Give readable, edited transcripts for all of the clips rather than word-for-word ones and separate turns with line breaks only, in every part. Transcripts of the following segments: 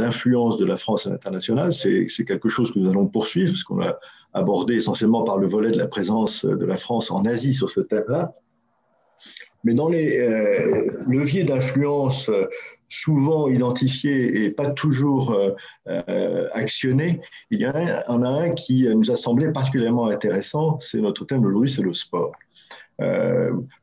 l'influence de la France à l'international. C'est quelque chose que nous allons poursuivre, parce qu'on a abordé essentiellement par le volet de la présence de la France en Asie sur ce thème-là. Mais dans les leviers d'influence souvent identifiés et pas toujours actionnés, il y en a un qui nous a semblé particulièrement intéressant. C'est notre thème d'aujourd'hui, c'est le sport.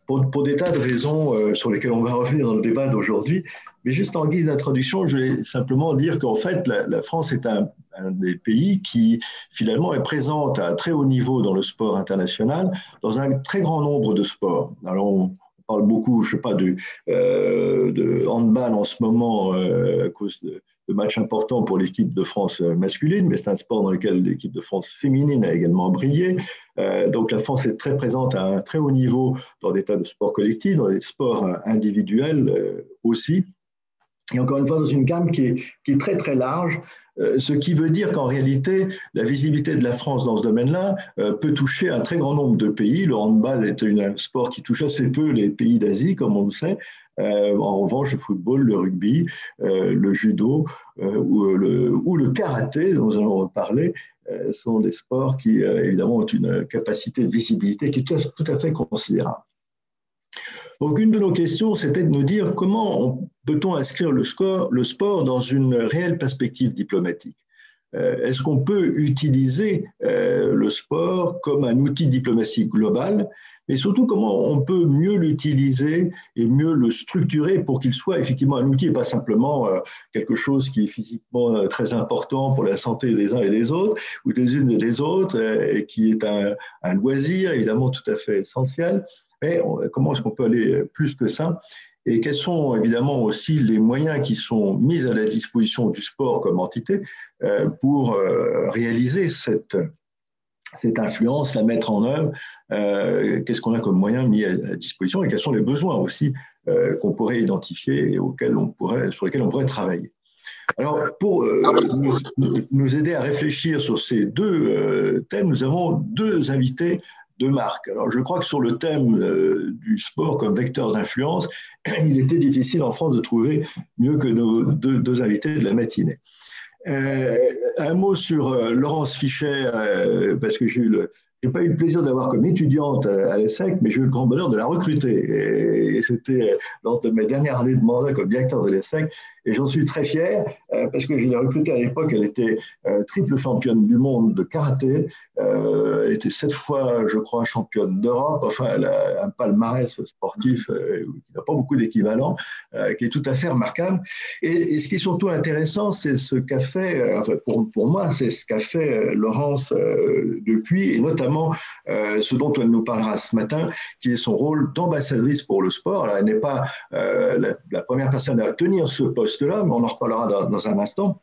Pour des tas de raisons sur lesquelles on va revenir dans le débat d'aujourd'hui. Mais juste en guise d'introduction, je vais simplement dire qu'en fait, la France est un des pays qui, finalement, est présente à un très haut niveau dans le sport international, dans un très grand nombre de sports. Alors, on parle beaucoup, je ne sais pas, de handball en ce moment à cause de matchs importants pour l'équipe de France masculine, mais c'est un sport dans lequel l'équipe de France féminine a également brillé. Donc la France est très présente à un très haut niveau dans des tas de sports collectifs, dans des sports individuels aussi. Et encore une fois, dans une gamme qui est très très large, ce qui veut dire qu'en réalité, la visibilité de la France dans ce domaine-là peut toucher un très grand nombre de pays. Le handball est un sport qui touche assez peu les pays d'Asie, comme on le sait. En revanche, le football, le rugby, le judo ou le karaté, dont nous allons reparler, sont des sports qui, évidemment, ont une capacité de visibilité qui est tout à fait considérable. Donc, une de nos questions, c'était de nous dire comment peut-on inscrire le sport dans une réelle perspective diplomatique. Est-ce qu'on peut utiliser le sport comme un outil diplomatique global, mais surtout comment on peut mieux l'utiliser et mieux le structurer pour qu'il soit effectivement un outil et pas simplement quelque chose qui est physiquement très important pour la santé des uns et des autres, ou des unes et des autres, et qui est un loisir évidemment tout à fait essentiel. Mais comment est-ce qu'on peut aller plus que ça? Et quels sont évidemment aussi les moyens qui sont mis à la disposition du sport comme entité pour réaliser cette influence, la mettre en œuvre? Qu'est-ce qu'on a comme moyens mis à disposition et quels sont les besoins aussi qu'on pourrait identifier et sur lesquels on pourrait travailler? Alors, pour nous aider à réfléchir sur ces deux thèmes, nous avons deux invités de marque. Alors, je crois que sur le thème du sport comme vecteur d'influence, il était difficile en France de trouver mieux que nos deux invités de la matinée. Un mot sur Laurence Fichet, parce que j'ai pas eu le plaisir de l'avoir comme étudiante à l'ESSEC, mais j'ai eu le grand bonheur de la recruter. Et c'était lors de mes dernières années de mandat comme directeur de l'ESSEC. Et j'en suis très fier parce que je l'ai recrutée à l'époque. Elle était triple championne du monde de karaté. Elle était 7 fois, je crois, championne d'Europe. Enfin, elle a un palmarès sportif qui n'a pas beaucoup d'équivalent, qui est tout à fait remarquable. Et ce qui est surtout intéressant, c'est ce qu'a fait, enfin, pour moi, c'est ce qu'a fait Laurence depuis, et notamment ce dont elle nous parlera ce matin, qui est son rôle d'ambassadrice pour le sport. Alors, elle n'est pas la première personne à tenir ce poste-là, mais on en reparlera dans un instant.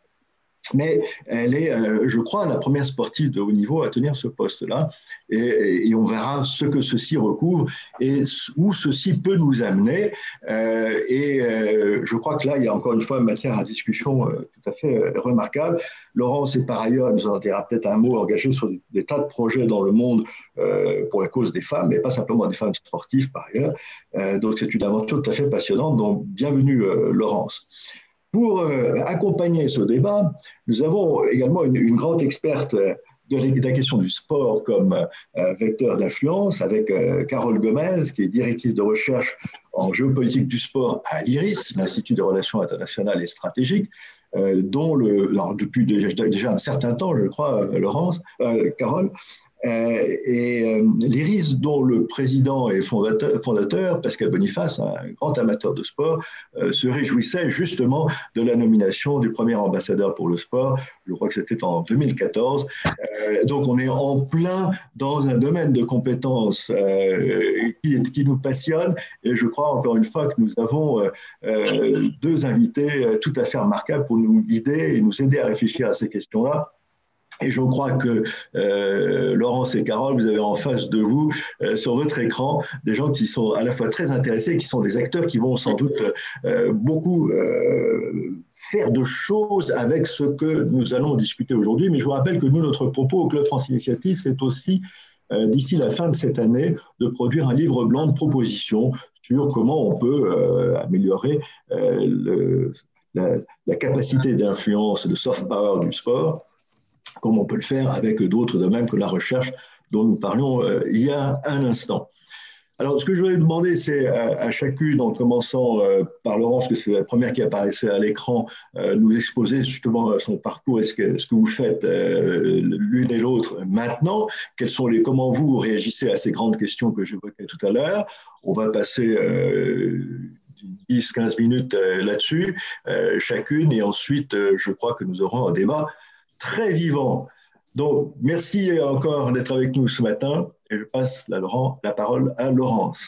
Mais elle est, je crois, la première sportive de haut niveau à tenir ce poste-là. Et on verra ce que ceci recouvre et où ceci peut nous amener. Je crois que là, il y a encore une fois matière à discussion tout à fait remarquable. Laurence est par ailleurs, elle nous en dira peut-être un mot, engagée sur des tas de projets dans le monde pour la cause des femmes, mais pas simplement des femmes sportives par ailleurs. Donc c'est une aventure tout à fait passionnante. Donc bienvenue Laurence. Pour accompagner ce débat, nous avons également une grande experte de la question du sport comme vecteur d'influence avec Carole Gomez, qui est directrice de recherche en géopolitique du sport à l'IRIS, l'Institut des relations internationales et stratégiques, alors depuis déjà un certain temps, je crois, Carole, l'IRIS, dont le président et fondateur, Pascal Boniface, un grand amateur de sport, se réjouissait justement de la nomination du premier ambassadeur pour le sport. Je crois que c'était en 2014. Donc on est en plein dans un domaine de compétences qui nous passionne. Et je crois encore une fois que nous avons deux invités tout à fait remarquables pour nous guider et nous aider à réfléchir à ces questions-là. Et je crois que Laurence et Carole, vous avez en face de vous, sur votre écran, des gens qui sont à la fois très intéressés, qui sont des acteurs qui vont sans doute beaucoup faire de choses avec ce que nous allons discuter aujourd'hui. Mais je vous rappelle que nous, notre propos au Club France Initiative, c'est aussi, d'ici la fin de cette année, de produire un livre blanc de propositions sur comment on peut améliorer la capacité d'influence, de soft power du sport, comme on peut le faire avec d'autres domaines que la recherche dont nous parlions il y a un instant. Alors, ce que je voulais demander, c'est à chacune, en commençant par Laurence, que c'est la première qui apparaissait à l'écran, nous exposer justement son parcours et ce que vous faites l'une et l'autre maintenant. Comment vous réagissez à ces grandes questions que j'évoquais tout à l'heure. On va passer 10-15 minutes là-dessus, chacune, et ensuite, je crois que nous aurons un débat très vivant. Donc, merci encore d'être avec nous ce matin et je passe la parole à Laurence.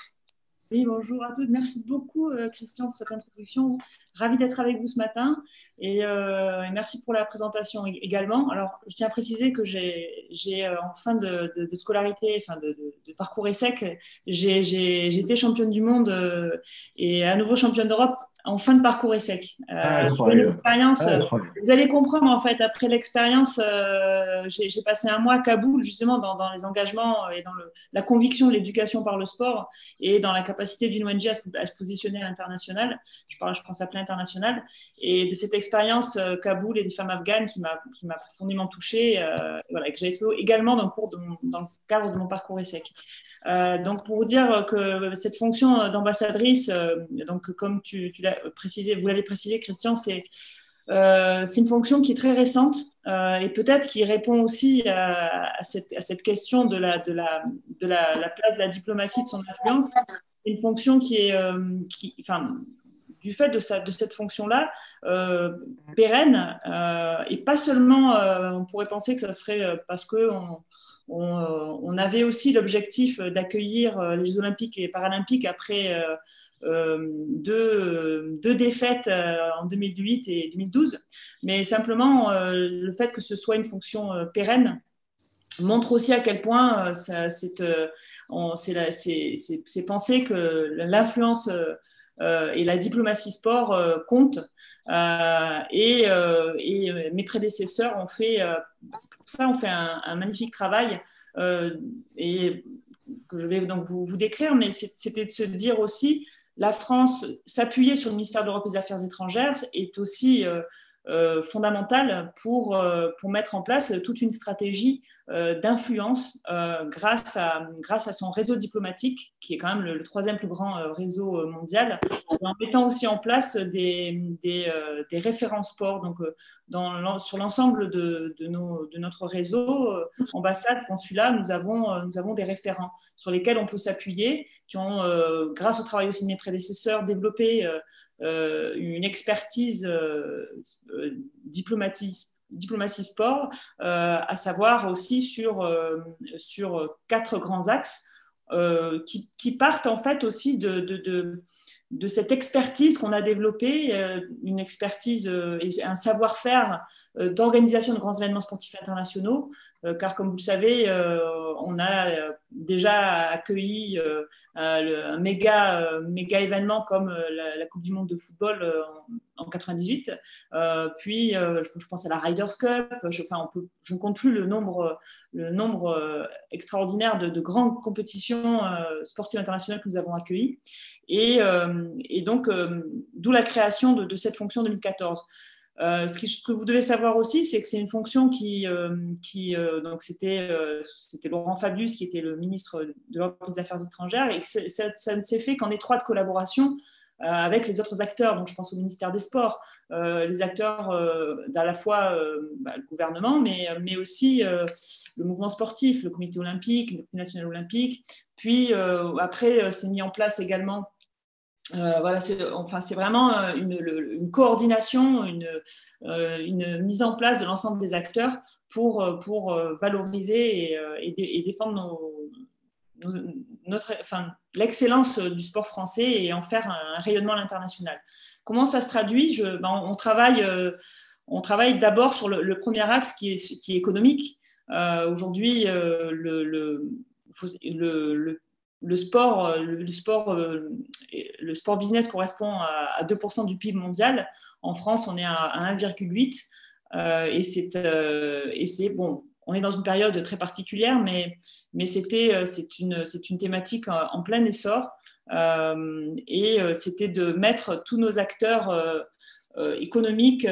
Oui, bonjour à tous. Merci beaucoup, Christian, pour cette introduction. Ravi d'être avec vous ce matin et merci pour la présentation également. Alors, je tiens à préciser que j'ai en fin de scolarité, enfin de parcours ESSEC, j'ai été championne du monde et à nouveau championne d'Europe en fin de parcours ESSEC. Une expérience, vous allez comprendre en fait, après l'expérience, j'ai passé un mois à Kaboul justement dans les engagements et dans la conviction de l'éducation par le sport et dans la capacité d'une ONG à se positionner à l'international. Je prends ça plein international. Et de cette expérience, Kaboul et des femmes afghanes qui m'a profondément touchée, voilà, que j'avais fait également dans le cadre de mon parcours ESSEC. Donc, pour vous dire que cette fonction d'ambassadrice, donc comme tu l'as précisé, vous l'avez précisé, Christian, c'est une fonction qui est très récente et peut-être qui répond aussi à cette question de la place de la diplomatie, de son influence. C'est une fonction qui est, du fait de cette fonction-là, pérenne, et pas seulement, on pourrait penser que ça serait parce qu'on avait aussi l'objectif d'accueillir les Jeux olympiques et paralympiques après deux défaites en 2008 et 2012, mais simplement le fait que ce soit une fonction pérenne montre aussi à quel point c'est pensé que l'influence et la diplomatie sport comptent. Et mes prédécesseurs ont fait un magnifique travail et que je vais donc vous décrire, mais c'était de se dire aussi la France s'appuyer sur le ministère de l'Europe et des Affaires étrangères est aussi fondamentale pour mettre en place toute une stratégie d'influence grâce à son réseau diplomatique, qui est quand même le troisième plus grand réseau mondial, en mettant aussi en place des référents sport. Donc, sur l'ensemble de notre réseau, ambassade, consulat, nous avons des référents sur lesquels on peut s'appuyer, qui ont, grâce au travail aussi de mes prédécesseurs, développé une expertise diplomatie sport, à savoir aussi sur 4 grands axes qui partent en fait aussi de cette expertise qu'on a développée, une expertise et un savoir-faire d'organisation de grands événements sportifs internationaux, car comme vous le savez, on a déjà accueilli un méga événement comme la Coupe du Monde de football en 98, puis je pense à la Ryder Cup, je ne compte plus le nombre extraordinaire de grandes compétitions sportives internationales que nous avons accueillies. Et donc, d'où la création de cette fonction 2014. Ce que vous devez savoir aussi, c'est que c'est une fonction donc c'était Laurent Fabius qui était le ministre de l'Europe et des Affaires étrangères, et que ça ne s'est fait qu'en étroite collaboration avec les autres acteurs. Donc je pense au ministère des Sports, les acteurs d'à la fois le gouvernement, mais aussi le mouvement sportif, le comité olympique, le comité national olympique. Puis après, c'est mis en place également. Voilà, c'est vraiment une coordination, une mise en place de l'ensemble des acteurs pour valoriser et défendre l'excellence du sport français et en faire un rayonnement à l'international. Comment ça se traduit? On travaille d'abord sur le premier axe qui est économique. Aujourd'hui, le sport business correspond à 2% du PIB mondial. En France, on est à 1,8 et c'est bon. On est dans une période très particulière, mais c'est une thématique en plein essor et c'était de mettre tous nos acteurs économiques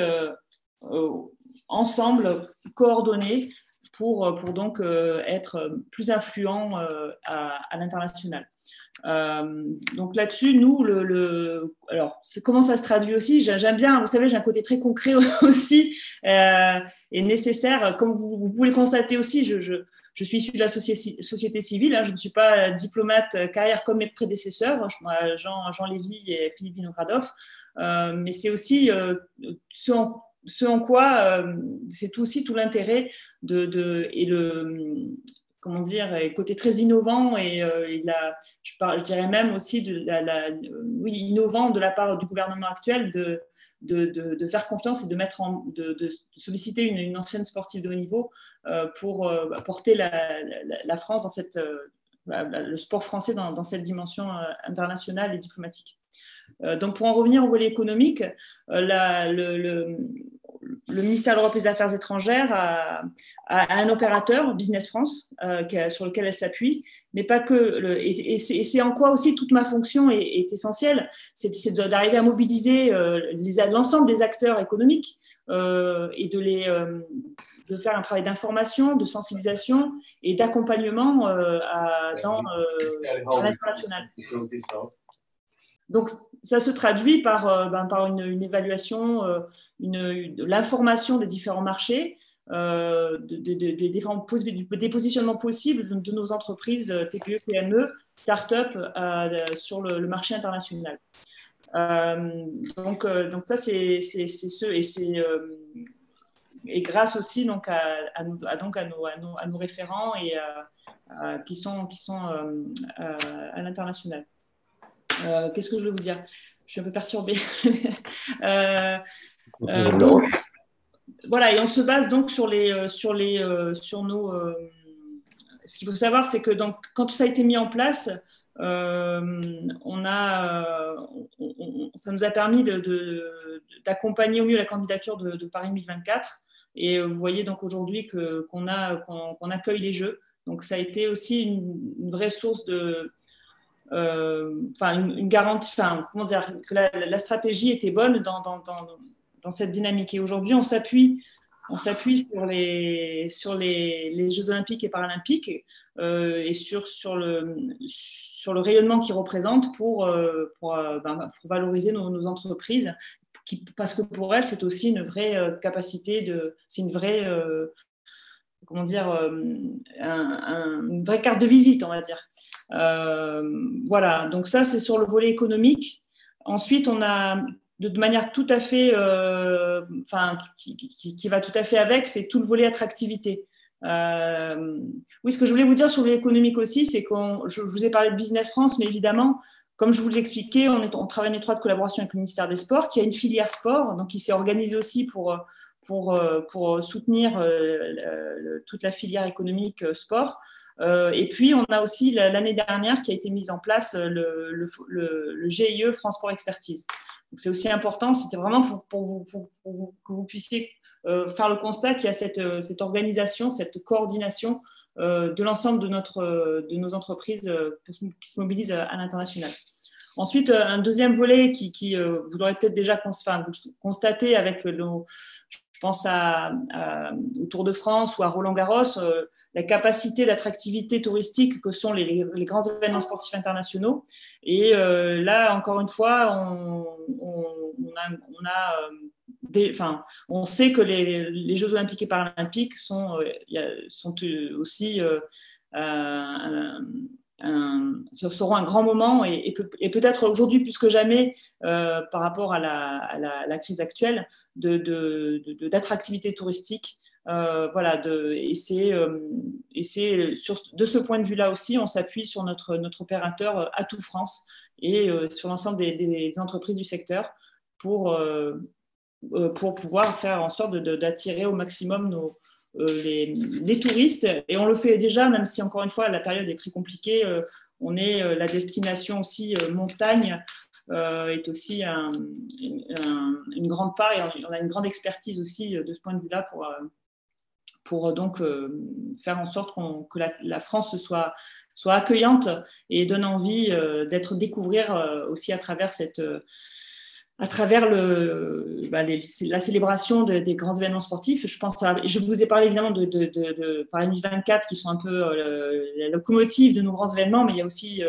ensemble, coordonnés, pour donc être plus influents à l'international. Donc là-dessus, nous, alors comment ça se traduit aussi, j'aime bien, vous savez, j'ai un côté très concret aussi et nécessaire. Comme vous pouvez le constater aussi, je suis issue de la société civile, hein, je ne suis pas diplomate carrière comme mes prédécesseurs, Jean Lévy et Philippe Vinogradov, mais c'est aussi ce en quoi c'est aussi tout l'intérêt et le comment dire, et côté très innovant je dirais même aussi oui, innovant de la part du gouvernement actuel de faire confiance et de solliciter une ancienne sportive de haut niveau pour porter la France dans le sport français dans cette dimension internationale et diplomatique. Donc, pour en revenir au volet économique, le ministère de l'Europe et des Affaires étrangères a un opérateur, Business France, sur lequel elle s'appuie, mais pas que. Et c'est en quoi aussi toute ma fonction est essentielle, c'est d'arriver à mobiliser l'ensemble des acteurs économiques et de faire un travail d'information, de sensibilisation et d'accompagnement à l'international. Donc, ça se traduit par une évaluation, l'information des différents marchés, des positionnements possibles de nos entreprises TPE, PME, start-up sur le marché international. Donc ça, c'est et grâce aussi donc à nos référents et qui sont à l'international. Qu'est-ce que je veux vous dire? Je suis un peu perturbée. Donc, voilà, et on se base donc sur nos. Ce qu'il faut savoir, c'est que donc, quand tout ça a été mis en place, ça nous a permis d'accompagner au mieux la candidature de Paris 2024. Et vous voyez donc aujourd'hui qu'on accueille les Jeux. Donc ça a été aussi une vraie source une garantie, comment dire, que la stratégie était bonne dans cette dynamique. Et aujourd'hui, on s'appuie sur les Jeux Olympiques et Paralympiques et sur le rayonnement qu'ils représentent pour valoriser nos entreprises, parce que pour elles, c'est aussi une vraie capacité c'est une vraie comment dire, une vraie carte de visite, on va dire. Voilà, donc ça, c'est sur le volet économique. Ensuite, on a, de manière tout à fait, qui va tout à fait avec, c'est tout le volet attractivité. Oui, ce que je voulais vous dire sur l'économique aussi, c'est je vous ai parlé de Business France, mais évidemment, comme je vous l'expliquais, on travaille en étroite collaboration avec le ministère des Sports, qui a une filière sport, donc il s'est organisé aussi pour soutenir toute la filière économique sport. Et puis, on a aussi l'année dernière qui a été mise en place le GIE France Sport Expertise. Donc, c'est aussi important, c'était vraiment pour que vous puissiez faire le constat qu'il y a cette organisation, cette coordination de l'ensemble de nos entreprises qui se mobilisent à l'international. Ensuite, un deuxième volet qui vous l'aurez peut-être déjà constaté avec je pense au Tour de France ou à Roland-Garros, la capacité d'attractivité touristique que sont les grands événements sportifs internationaux. Et là, encore une fois, on sait que les Jeux Olympiques et Paralympiques sont aussi seront un grand moment et peut-être aujourd'hui plus que jamais par rapport à la crise actuelle d'attractivité touristique. Voilà, et c'est de ce point de vue-là aussi, on s'appuie sur notre opérateur Atout France et sur l'ensemble des entreprises du secteur pour pouvoir faire en sorte d'attirer au maximum les touristes. Et on le fait déjà, même si encore une fois la période est très compliquée, on est la destination aussi montagne est aussi une grande part, et on a une grande expertise aussi de ce point de vue-là pour donc faire en sorte que la France soit accueillante et donne envie d'être découvrir aussi à travers à travers la célébration des grands événements sportifs. Je vous ai parlé évidemment de Paris 2024 qui sont un peu la locomotive de nos grands événements, mais il y a aussi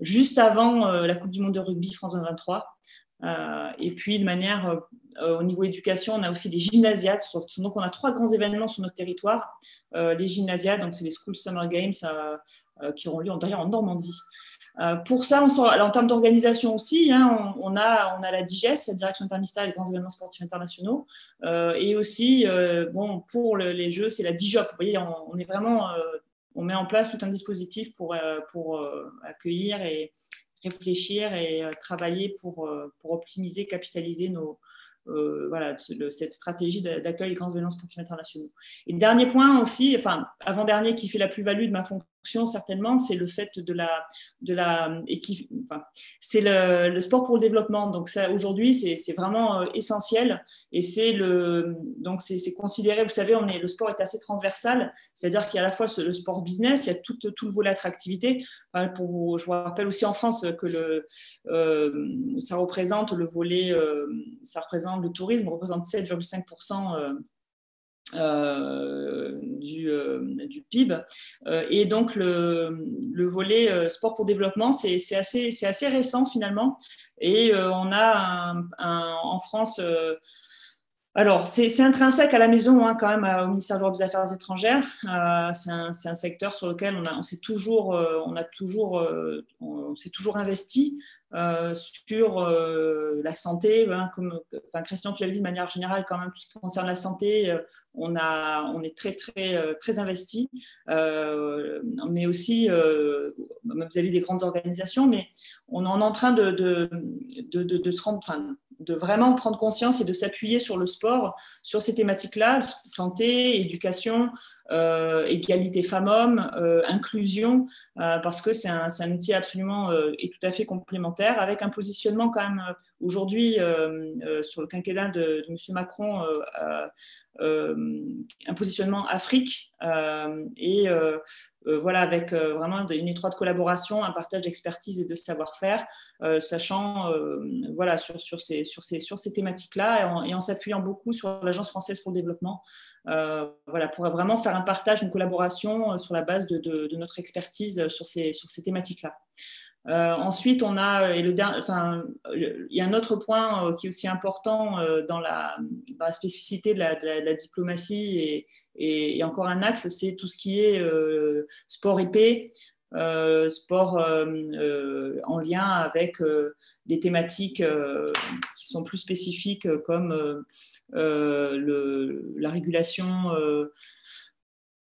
juste avant la Coupe du Monde de rugby France 2023. Et puis de manière au niveau éducation, on a aussi les gymnasiades. Donc on a 3 grands événements sur notre territoire. Les gymnasiades, donc c'est les School Summer Games qui auront lieu d'ailleurs en Normandie. Pour ça, alors, en termes d'organisation aussi, hein, on a la DIGES, la Direction interministérielle des grands événements sportifs internationaux, et aussi, pour les Jeux, c'est la DIJOP. Vous voyez, on est vraiment, on met en place tout un dispositif pour accueillir et réfléchir et travailler pour optimiser, capitaliser cette stratégie d'accueil des grands événements sportifs internationaux. Et dernier point aussi, enfin avant-dernier qui fait la plus-value de ma fonction certainement, c'est le fait c'est le sport pour le développement. Donc ça aujourd'hui c'est vraiment essentiel et c'est considéré, vous savez, le sport est assez transversal, c'est-à-dire qu'il y a à la fois le sport business, il y a tout le volet attractivité. Je vous rappelle aussi en France que ça représente le volet, le tourisme représente 7,5% du PIB. Et donc, le volet sport pour développement, c'est assez récent finalement. Et on a en France... alors, c'est intrinsèque à la maison, hein, quand même, au ministère de l'Europe et des Affaires étrangères. C'est un secteur sur lequel on s'est toujours investi sur la santé. Hein, Christian, tu l'as dit de manière générale, quand même, tout ce qui concerne la santé, on est très, très, très investi. Mais aussi, vis-à-vis des grandes organisations, mais on est en train de se rendre... de vraiment prendre conscience et de s'appuyer sur le sport, sur ces thématiques-là, santé, éducation, égalité femmes-hommes, inclusion, parce que c'est un outil absolument et tout à fait complémentaire, avec un positionnement quand même aujourd'hui sur le quinquennat de M. Macron, un positionnement Afrique avec vraiment une étroite collaboration, un partage d'expertise et de savoir-faire, sachant sur ces thématiques-là et en s'appuyant beaucoup sur l'Agence française pour le développement, pour vraiment faire un partage, une collaboration sur la base de notre expertise sur ces thématiques-là. Ensuite, il y a un autre point qui est aussi important dans la spécificité de la diplomatie et encore un axe, c'est tout ce qui est sport épée, sport en lien avec des thématiques qui sont plus spécifiques comme la régulation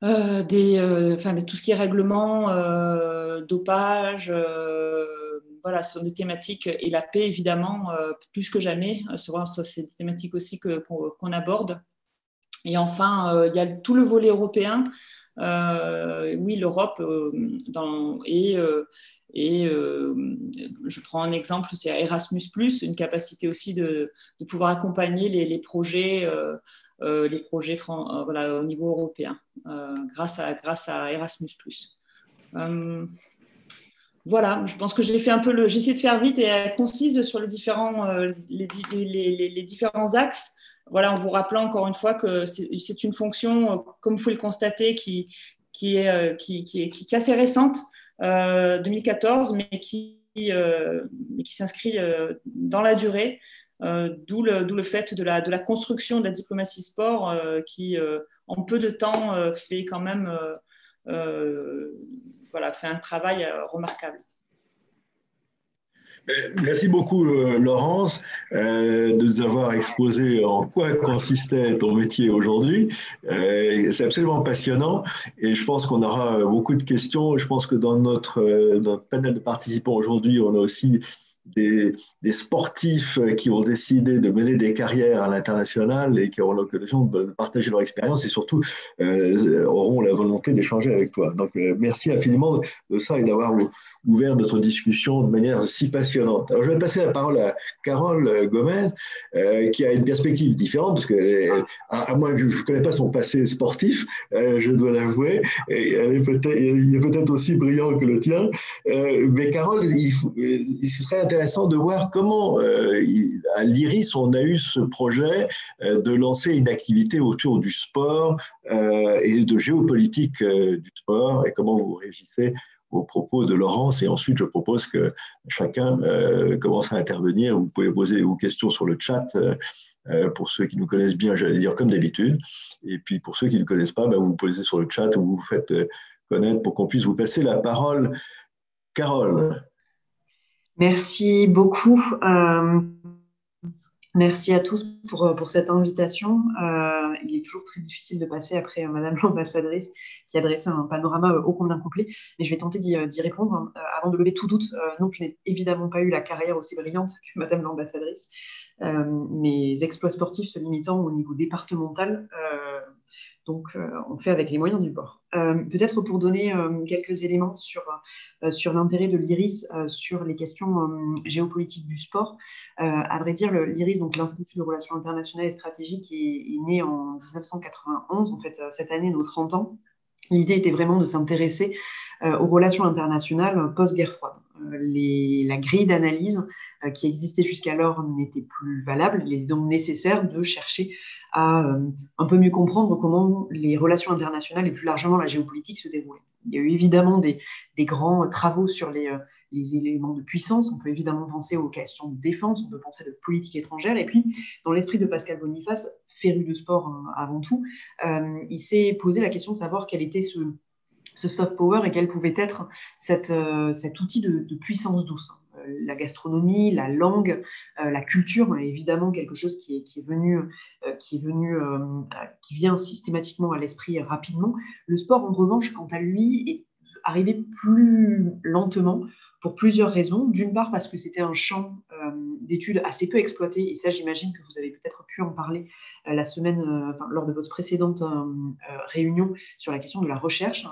tout ce qui est règlement, dopage, ce sont des thématiques, et la paix évidemment, plus que jamais, c'est des thématiques aussi qu'on aborde. Et enfin, il y a tout le volet européen. Oui, l'Europe, je prends un exemple, c'est Erasmus+, une capacité aussi de pouvoir accompagner les projets au niveau européen, grâce à Erasmus+. Voilà, je pense que j'ai essayé de faire vite et être concise sur les différents axes. Voilà, en vous rappelant encore une fois que c'est une fonction, comme vous pouvez le constater, qui est assez récente, 2014, mais qui s'inscrit dans la durée, d'où le fait de la construction de la diplomatie sport qui, en peu de temps, fait quand même fait un travail remarquable.
Merci beaucoup, Laurence, de nous avoir exposé en quoi consistait ton métier aujourd'hui. C'est absolument passionnant et je pense qu'on aura beaucoup de questions. Je pense que dans notre panel de participants aujourd'hui, on a aussi des sportifs qui ont décidé de mener des carrières à l'international et qui auront l'occasion de partager leur expérience et surtout auront la volonté d'échanger avec toi. Donc, merci infiniment de ça et d'avoir ouvert notre discussion de manière si passionnante. Alors, je vais passer la parole à Carole Gomez, qui a une perspective différente, parce que, à moins que je ne connais pas son passé sportif, je dois l'avouer, et il est peut-être aussi brillant que le tien. Mais Carole, il serait intéressant intéressant de voir comment à l'IRIS, on a eu ce projet de lancer une activité autour du sport et de géopolitique du sport, et comment vous réagissez aux propos de Laurence. Et ensuite, je propose que chacun commence à intervenir. Vous pouvez poser vos questions sur le chat pour ceux qui nous connaissent bien, j'allais dire comme d'habitude. Et puis pour ceux qui ne connaissent pas, vous posez sur le chat ou vous vous faites connaître pour qu'on puisse vous passer la parole. Carole.
Merci beaucoup. Merci à tous pour cette invitation. Il est toujours très difficile de passer après Madame l'ambassadrice qui a dressé un panorama ô combien complet, mais je vais tenter d'y répondre. Avant de lever tout doute, non, je n'ai évidemment pas eu la carrière aussi brillante que Madame l'ambassadrice. Mes exploits sportifs se limitant au niveau départemental, donc on fait avec les moyens du bord. Peut-être pour donner quelques éléments sur l'intérêt de l'IRIS sur les questions géopolitiques du sport. À vrai dire, l'IRIS, donc l'Institut de Relations Internationales et Stratégiques, est né en 1991, en fait cette année nos 30 ans. L'idée était vraiment de s'intéresser aux relations internationales post-guerre froide. La grille d'analyse qui existait jusqu'alors n'était plus valable. Il est donc nécessaire de chercher à un peu mieux comprendre comment les relations internationales et plus largement la géopolitique se déroulaient. Il y a eu évidemment des grands travaux sur les éléments de puissance. On peut évidemment penser aux questions de défense, on peut penser de politique étrangère. Et puis, dans l'esprit de Pascal Boniface, féru de sport avant tout, il s'est posé la question de savoir quel était ce soft power et quel pouvait être cet outil de puissance douce. La gastronomie, la langue, la culture, évidemment quelque chose qui vient systématiquement à l'esprit rapidement. Le sport, en revanche, quant à lui, est arrivé plus lentement pour plusieurs raisons. D'une part, parce que c'était un champ d'études assez peu exploité, et ça, j'imagine que vous avez peut-être pu en parler la semaine, lors de votre précédente réunion sur la question de la recherche,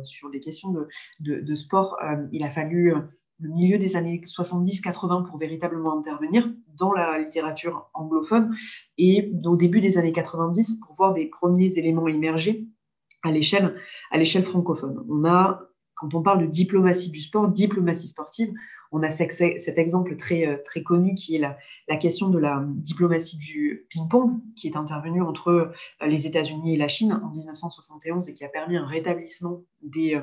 sur les questions de sport. Il a fallu le milieu des années 70-80 pour véritablement intervenir dans la littérature anglophone et au début des années 90 pour voir des premiers éléments émerger à l'échelle francophone. Quand on parle de diplomatie du sport, diplomatie sportive, on a cet exemple très, très connu qui est la question de la diplomatie du ping-pong qui est intervenue entre les États-Unis et la Chine en 1971 et qui a permis un rétablissement des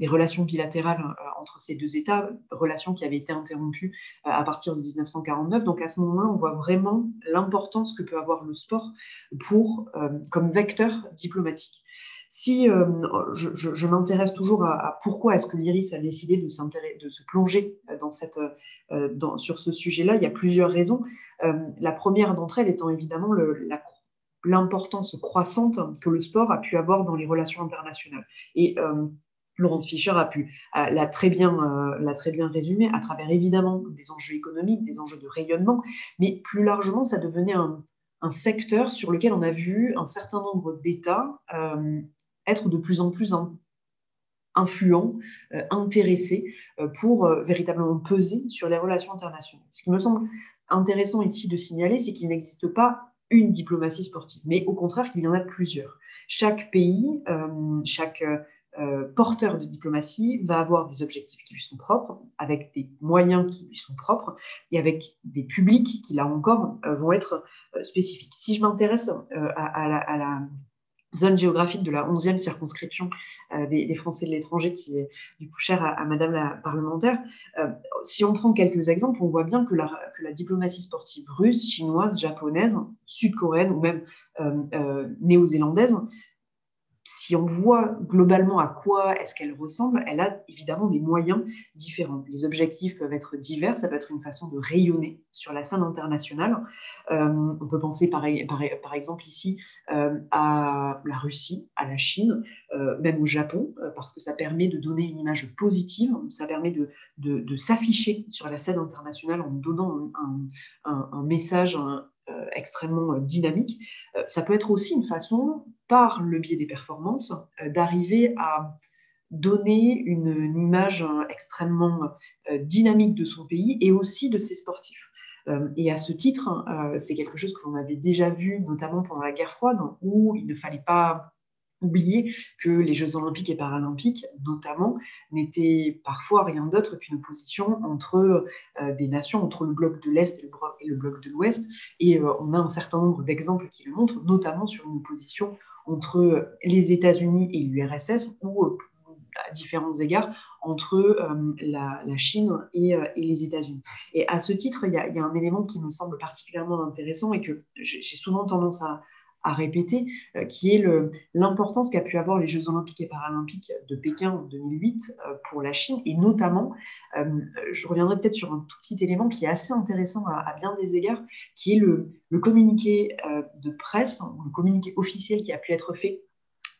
relations bilatérales entre ces deux États, relations qui avaient été interrompues à partir de 1949. Donc à ce moment-là, on voit vraiment l'importance que peut avoir le sport comme vecteur diplomatique. Si je m'intéresse toujours à pourquoi est-ce que l'IRIS a décidé de se plonger sur ce sujet-là, il y a plusieurs raisons. La première d'entre elles étant évidemment l'importance croissante que le sport a pu avoir dans les relations internationales. Et Laurence Fischer l'a très bien résumé à travers évidemment des enjeux économiques, des enjeux de rayonnement, mais plus largement, ça devenait un secteur sur lequel on a vu un certain nombre d'États être de plus en plus influents, intéressés pour véritablement peser sur les relations internationales. Ce qui me semble intéressant ici de signaler, c'est qu'il n'existe pas une diplomatie sportive, mais au contraire qu'il y en a plusieurs. Chaque pays, chaque porteur de diplomatie va avoir des objectifs qui lui sont propres, avec des moyens qui lui sont propres, et avec des publics qui, là encore, vont être spécifiques. Si je m'intéresse à la zone géographique de la 11e circonscription des Français de l'étranger, qui est du coup chère à Madame la parlementaire. Si on prend quelques exemples, on voit bien que la diplomatie sportive russe, chinoise, japonaise, sud-coréenne ou même néo-zélandaise, si on voit globalement à quoi est-ce qu'elle ressemble, elle a évidemment des moyens différents. Les objectifs peuvent être divers, ça peut être une façon de rayonner sur la scène internationale. On peut penser par exemple ici à la Russie, à la Chine, même au Japon, parce que ça permet de donner une image positive, ça permet de s'afficher sur la scène internationale en donnant un message extrêmement dynamique. Ça peut être aussi une façon, par le biais des performances, d'arriver à donner une image extrêmement dynamique de son pays et aussi de ses sportifs. Et à ce titre, c'est quelque chose que l'on avait déjà vu, notamment pendant la guerre froide, où il ne fallait pas oublier que les Jeux olympiques et paralympiques, notamment, n'étaient parfois rien d'autre qu'une opposition entre des nations, entre le bloc de l'Est et le bloc de l'Ouest. Et on a un certain nombre d'exemples qui le montrent, notamment sur une opposition entre les États-Unis et l'URSS, ou à différents égards, entre la Chine et les États-Unis. Et à ce titre, il y a un élément qui me semble particulièrement intéressant et que j'ai souvent tendance à répéter, qui est l'importance qu'a pu avoir les Jeux olympiques et paralympiques de Pékin en 2008 pour la Chine, et notamment, je reviendrai peut-être sur un tout petit élément qui est assez intéressant à bien des égards, qui est le communiqué de presse, le communiqué officiel qui a pu être fait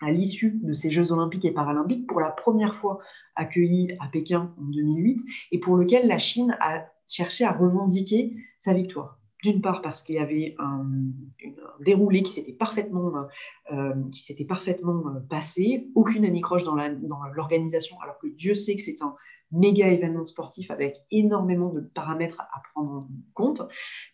à l'issue de ces Jeux olympiques et paralympiques, pour la première fois accueillis à Pékin en 2008, et pour lequel la Chine a cherché à revendiquer sa victoire. D'une part parce qu'il y avait un déroulé qui s'était parfaitement passé, aucune anicroche dans l'organisation, alors que Dieu sait que c'est un méga événement sportif avec énormément de paramètres à prendre en compte,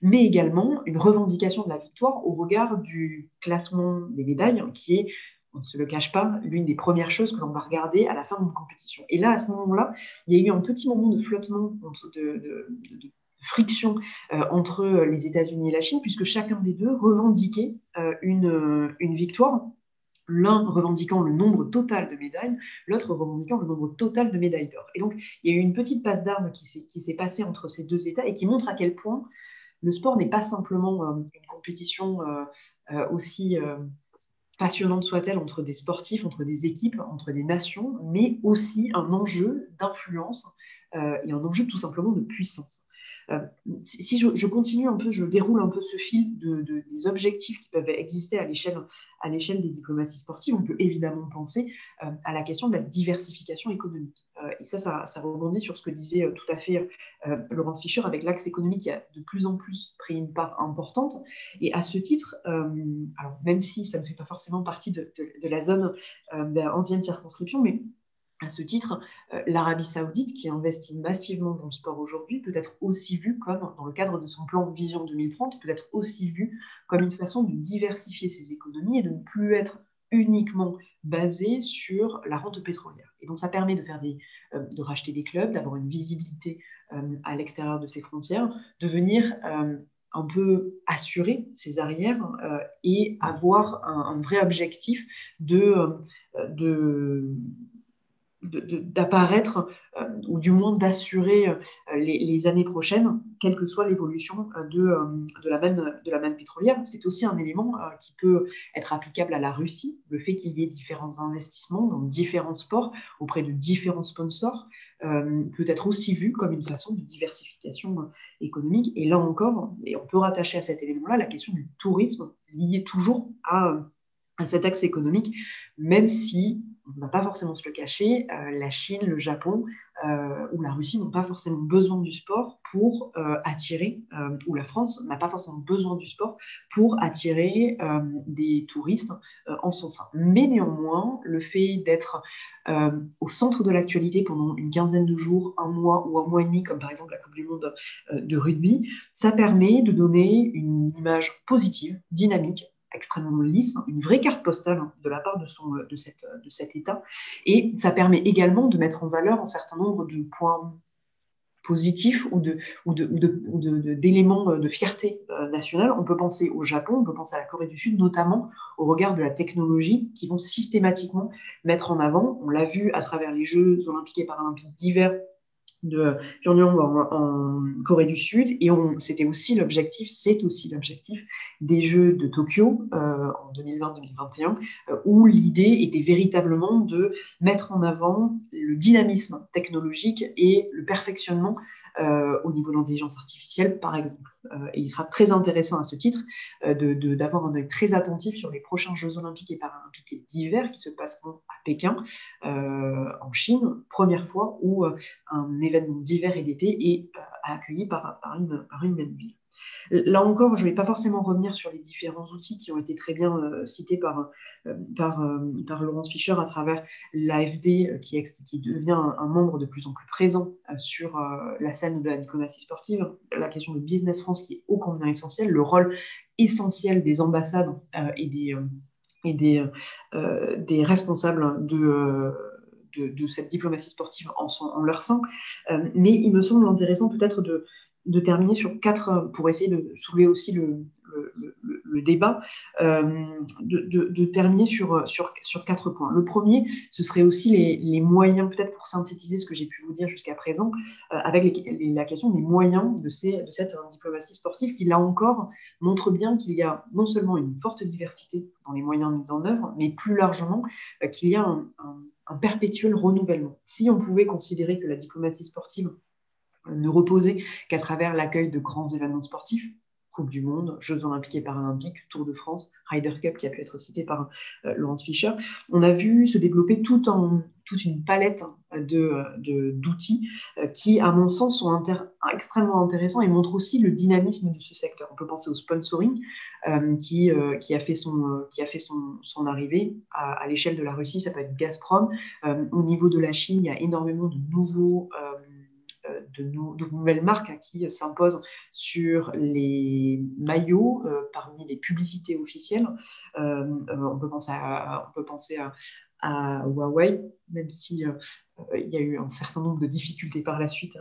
mais également une revendication de la victoire au regard du classement des médailles, qui est, on ne se le cache pas, l'une des premières choses que l'on va regarder à la fin d'une compétition. Et là, à ce moment-là, il y a eu un petit moment de flottement, de friction entre les États-Unis et la Chine, puisque chacun des deux revendiquait une victoire, l'un revendiquant le nombre total de médailles, l'autre revendiquant le nombre total de médailles d'or. Et donc, il y a eu une petite passe d'armes qui s'est passée entre ces deux États et qui montre à quel point le sport n'est pas simplement une compétition aussi passionnante soit-elle entre des sportifs, entre des équipes, entre des nations, mais aussi un enjeu d'influence et un enjeu tout simplement de puissance. Si je continue un peu, je déroule un peu ce fil des objectifs qui peuvent exister à l'échelle des diplomaties sportives, on peut évidemment penser à la question de la diversification économique. Et ça rebondit sur ce que disait tout à fait Laurence Fischer, avec l'axe économique qui a de plus en plus pris une part importante. Et à ce titre, alors même si ça ne fait pas forcément partie de la zone de la 11e circonscription, mais à ce titre, l'Arabie Saoudite, qui investit massivement dans le sport aujourd'hui, peut être aussi vue comme, dans le cadre de son plan Vision 2030, peut être aussi vue comme une façon de diversifier ses économies et de ne plus être uniquement basée sur la rente pétrolière. Et donc ça permet de racheter des clubs, d'avoir une visibilité à l'extérieur de ses frontières, de venir un peu assurer ses arrières et avoir un vrai objectif d'apparaître ou du moins d'assurer les années prochaines, quelle que soit l'évolution de la manne pétrolière. C'est aussi un élément qui peut être applicable à la Russie, le fait qu'il y ait différents investissements dans différents sports auprès de différents sponsors peut être aussi vu comme une façon de diversification économique. Et là encore, et on peut rattacher à cet élément-là la question du tourisme lié toujours à cet axe économique, même si, on ne va pas forcément se le cacher, la Chine, le Japon ou la Russie n'ont pas forcément besoin du sport pour attirer, ou la France n'a pas forcément besoin du sport pour attirer des touristes en son sein. Mais néanmoins, le fait d'être au centre de l'actualité pendant une quinzaine de jours, un mois ou un mois et demi, comme par exemple la Coupe du Monde de rugby, ça permet de donner une image positive, dynamique, extrêmement lisse, une vraie carte postale de la part de cet État. Et ça permet également de mettre en valeur un certain nombre de points positifs ou d'éléments de fierté nationale. On peut penser au Japon, on peut penser à la Corée du Sud, notamment au regard de la technologie, qui vont systématiquement mettre en avant, on l'a vu à travers les Jeux olympiques et paralympiques d'hiver de Pyongyang en Corée du Sud, et c'est aussi l'objectif des Jeux de Tokyo en 2020-2021, où l'idée était véritablement de mettre en avant le dynamisme technologique et le perfectionnement au niveau de l'intelligence artificielle, par exemple. Et il sera très intéressant à ce titre d'avoir un œil très attentif sur les prochains Jeux olympiques et paralympiques d'hiver qui se passeront à Pékin, en Chine, première fois où un événement d'hiver et d'été est accueilli par une même ville. Là encore, je ne vais pas forcément revenir sur les différents outils qui ont été très bien cités par Laurence Fischer à travers l'AFD qui devient un membre de plus en plus présent sur la scène de la diplomatie sportive, la question de Business France qui est ô combien essentielle, le rôle essentiel des ambassades et et des responsables de cette diplomatie sportive en leur sein. Mais il me semble intéressant peut-être de terminer sur pour essayer de soulever aussi le débat, de terminer sur 4 points. Le premier, ce serait aussi les moyens, peut-être pour synthétiser ce que j'ai pu vous dire jusqu'à présent, avec la question des moyens de cette diplomatie sportive qui, là encore, montre bien qu'il y a non seulement une forte diversité dans les moyens mis en œuvre, mais plus largement qu'il y a un perpétuel renouvellement. Si on pouvait considérer que la diplomatie sportive ne reposer qu'à travers l'accueil de grands événements sportifs, Coupe du Monde, Jeux Olympiques et Paralympiques, Tour de France, Ryder Cup qui a pu être cité par Laurence Fischer, on a vu se développer toute une palette d'outils qui, à mon sens, sont extrêmement intéressants et montrent aussi le dynamisme de ce secteur. On peut penser au sponsoring qui a fait son arrivée à l'échelle de la Russie, ça peut être Gazprom. Au niveau de la Chine, il y a énormément de nouvelles marques qui s'imposent sur les maillots parmi les publicités officielles. On peut penser à Huawei, même si il y a eu un certain nombre de difficultés par la suite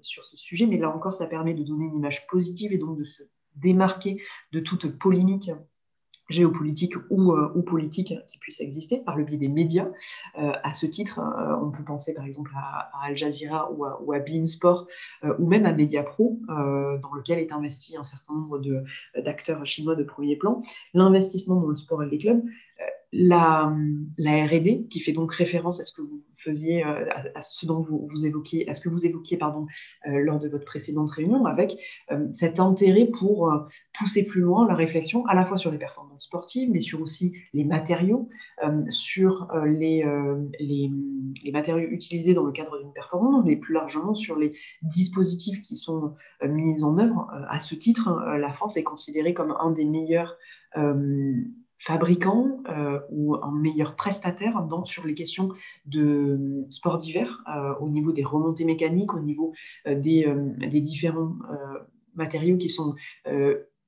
sur ce sujet, mais là encore, ça permet de donner une image positive et donc de se démarquer de toute polémique géopolitique ou politique qui puisse exister par le biais des médias. À ce titre, on peut penser par exemple à Al Jazeera ou à beIN Sport ou même à Mediapro, dans lequel est investi un certain nombre d'acteurs chinois de premier plan. L'investissement dans le sport et les clubs, la R&D, qui fait donc référence à ce que vous faisiez, à ce dont vous évoquiez, à ce que vous évoquiez lors de votre précédente réunion, avec cet intérêt pour pousser plus loin la réflexion, à la fois sur les performances sportives, mais sur aussi les matériaux, sur les matériaux utilisés dans le cadre d'une performance, mais plus largement sur les dispositifs qui sont mis en œuvre. À ce titre, la France est considérée comme un des meilleurs fabricant ou un meilleur prestataire sur les questions de sport d'hiver, au niveau des remontées mécaniques, au niveau des différents matériaux qui sont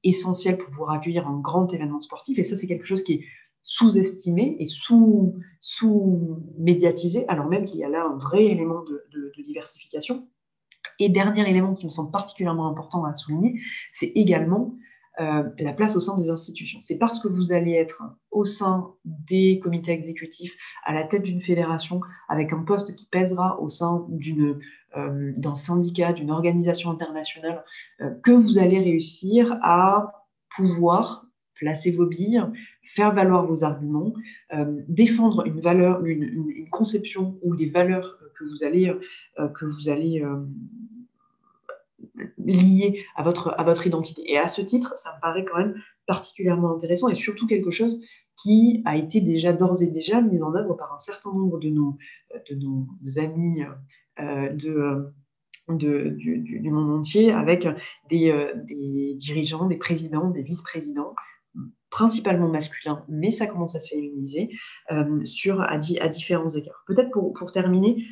essentiels pour pouvoir accueillir un grand événement sportif. Et ça, c'est quelque chose qui est sous-estimé et sous-médiatisé, alors même qu'il y a là un vrai élément de diversification. Et dernier élément qui me semble particulièrement important à souligner, c'est également la place au sein des institutions. C'est parce que vous allez être au sein des comités exécutifs, à la tête d'une fédération, avec un poste qui pèsera au sein d'un syndicat, d'une organisation internationale, que vous allez réussir à pouvoir placer vos billes, faire valoir vos arguments, défendre une valeur, une conception ou des valeurs que vous allez lié à votre identité. Et à ce titre, ça me paraît quand même particulièrement intéressant et surtout quelque chose qui a été d'ores et déjà mis en œuvre par un certain nombre de nos amis du monde entier, avec des dirigeants, des présidents, des vice-présidents, principalement masculin, mais ça commence à se féminiser à différents égards. Peut-être pour terminer,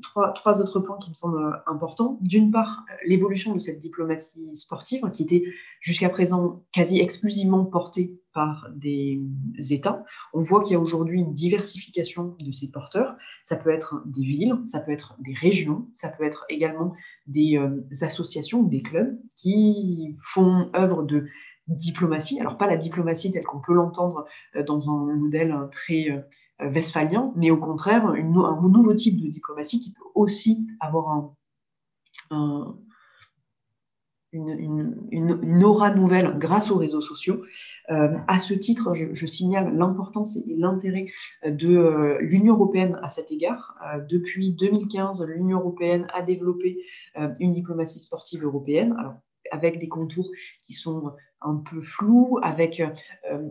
trois autres points qui me semblent importants. D'une part, l'évolution de cette diplomatie sportive qui était jusqu'à présent quasi exclusivement portée par des États. On voit qu'il y a aujourd'hui une diversification de ces porteurs. Ça peut être des villes, ça peut être des régions, ça peut être également des associations ou des clubs qui font œuvre de diplomatie, alors pas la diplomatie telle qu'on peut l'entendre dans un modèle très westphalien, mais au contraire un nouveau type de diplomatie qui peut aussi avoir une aura nouvelle grâce aux réseaux sociaux. À ce titre, je signale l'importance et l'intérêt de l'Union européenne à cet égard. Depuis 2015, l'Union européenne a développé une diplomatie sportive européenne, alors avec des contours qui sont un peu flous, avec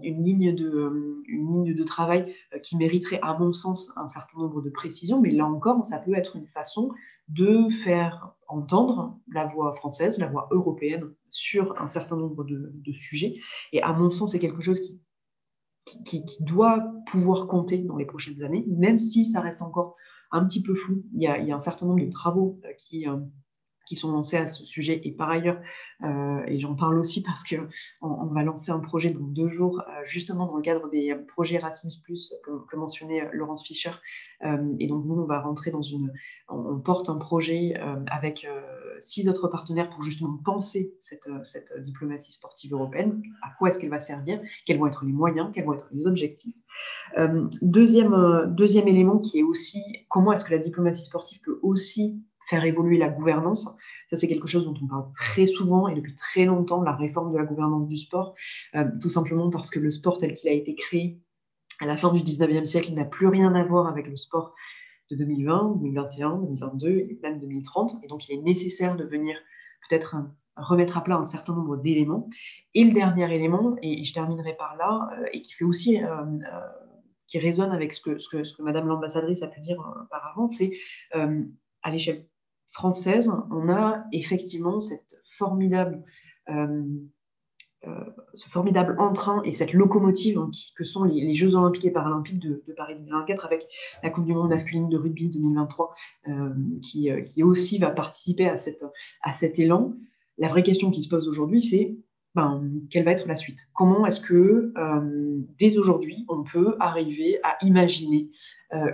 une ligne de travail qui mériterait, à mon sens, un certain nombre de précisions, mais là encore, ça peut être une façon de faire entendre la voix française, la voix européenne sur un certain nombre de sujets. Et à mon sens, c'est quelque chose qui doit pouvoir compter dans les prochaines années, même si ça reste encore un petit peu flou. Il y a un certain nombre de travaux qui qui sont lancés à ce sujet. Et par ailleurs, et j'en parle aussi parce qu'on va lancer un projet dans 2 jours, justement dans le cadre des projets Erasmus+, que mentionnait Laurence Fischer. Et donc, nous, on va rentrer on porte un projet avec 6 autres partenaires pour justement penser cette diplomatie sportive européenne. À quoi est-ce qu'elle va servir? Quels vont être les moyens? Quels vont être les objectifs? Deuxième élément qui est aussi comment est-ce que la diplomatie sportive peut aussi faire évoluer la gouvernance. Ça, c'est quelque chose dont on parle très souvent et depuis très longtemps, la réforme de la gouvernance du sport, tout simplement parce que le sport tel qu'il a été créé à la fin du 19e siècle n'a plus rien à voir avec le sport de 2020, 2021, 2022 et même 2030. Et donc, il est nécessaire de venir peut-être remettre à plat un certain nombre d'éléments. Et le dernier élément, et je terminerai par là, et qui fait aussi... qui résonne avec ce que Madame l'ambassadrice a pu dire auparavant, c'est à l'échelle française, on a effectivement ce formidable entrain et cette locomotive que sont les Jeux Olympiques et Paralympiques de Paris 2024 avec la Coupe du Monde masculine de rugby 2023 qui aussi va participer à cet élan. La vraie question qui se pose aujourd'hui, c'est quelle va être la suite? Comment est-ce que, dès aujourd'hui, on peut arriver à imaginer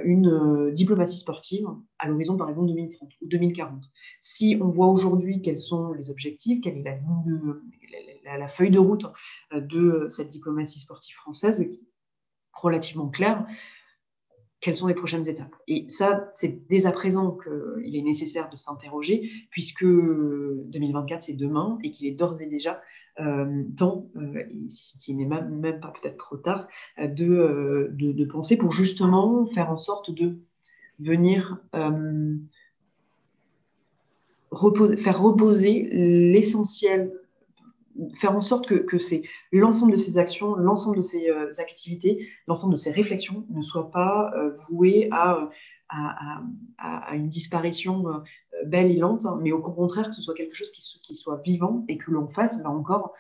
une diplomatie sportive à l'horizon, par exemple, 2030 ou 2040? Si on voit aujourd'hui quels sont les objectifs, quelle est la feuille de route de cette diplomatie sportive française, qui est relativement claire, quelles sont les prochaines étapes? Et ça, c'est dès à présent qu'il est nécessaire de s'interroger, puisque 2024, c'est demain, et qu'il est d'ores et déjà temps, s'il n'est même pas peut-être trop tard, de penser pour justement faire en sorte de venir faire reposer l'essentiel, faire en sorte que l'ensemble de ces actions, l'ensemble de ces activités, l'ensemble de ces réflexions ne soient pas vouées à une disparition belle et lente, mais au contraire que ce soit quelque chose qui soit vivant et que l'on fasse, là encore,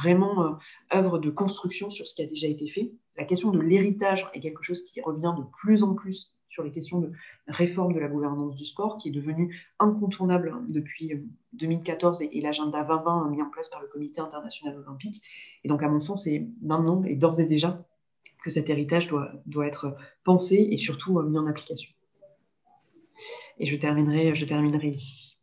vraiment œuvre de construction sur ce qui a déjà été fait. La question de l'héritage est quelque chose qui revient de plus en plus sur les questions de réforme de la gouvernance du sport, qui est devenue incontournable depuis 2014 et l'agenda 2020 mis en place par le Comité international olympique. Et donc, à mon sens, c'est maintenant et d'ores et déjà que cet héritage doit être pensé et surtout mis en application. Et je terminerai ici.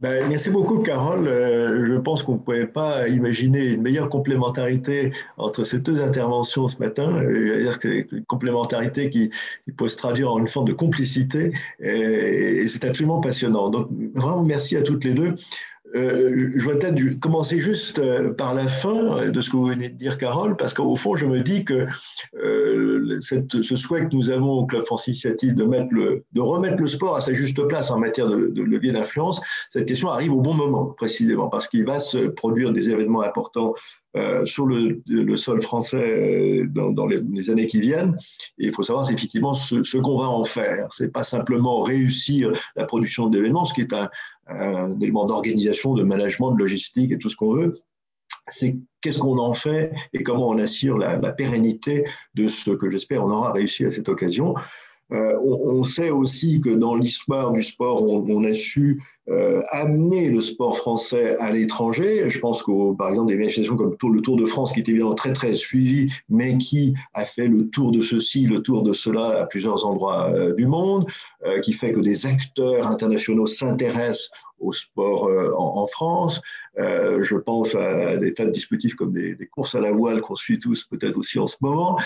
Merci beaucoup, Carole. Je pense qu'on ne pouvait pas imaginer une meilleure complémentarité entre ces 2 interventions ce matin. C'est-à-dire que c'est une complémentarité qui peut se traduire en une forme de complicité et c'est absolument passionnant. Donc, vraiment, merci à toutes les 2. Je vais peut-être commencer juste par la fin de ce que vous venez de dire, Carole, parce qu'au fond, je me dis que ce souhait que nous avons au Club France Initiative de remettre le sport à sa juste place en matière de levier d'influence, cette question arrive au bon moment, précisément, parce qu'il va se produire des événements importants sur le sol français dans les années qui viennent. Et il faut savoir effectivement ce qu'on va en faire. Ce n'est pas simplement réussir la production d'événements, ce qui est un élément d'organisation, de management, de logistique et tout ce qu'on veut. C'est qu'est-ce qu'on en fait et comment on assure la pérennité de ce que j'espère on aura réussi à cette occasion. On sait aussi que dans l'histoire du sport, on a su amener le sport français à l'étranger. Je pense par exemple, des manifestations comme le Tour de France, qui était évidemment très, très suivi, mais qui a fait le tour de ceci, le tour de cela à plusieurs endroits du monde, qui fait que des acteurs internationaux s'intéressent au sport en France. Je pense à des tas de dispositifs comme des courses à la voile qu'on suit tous peut-être aussi en ce moment,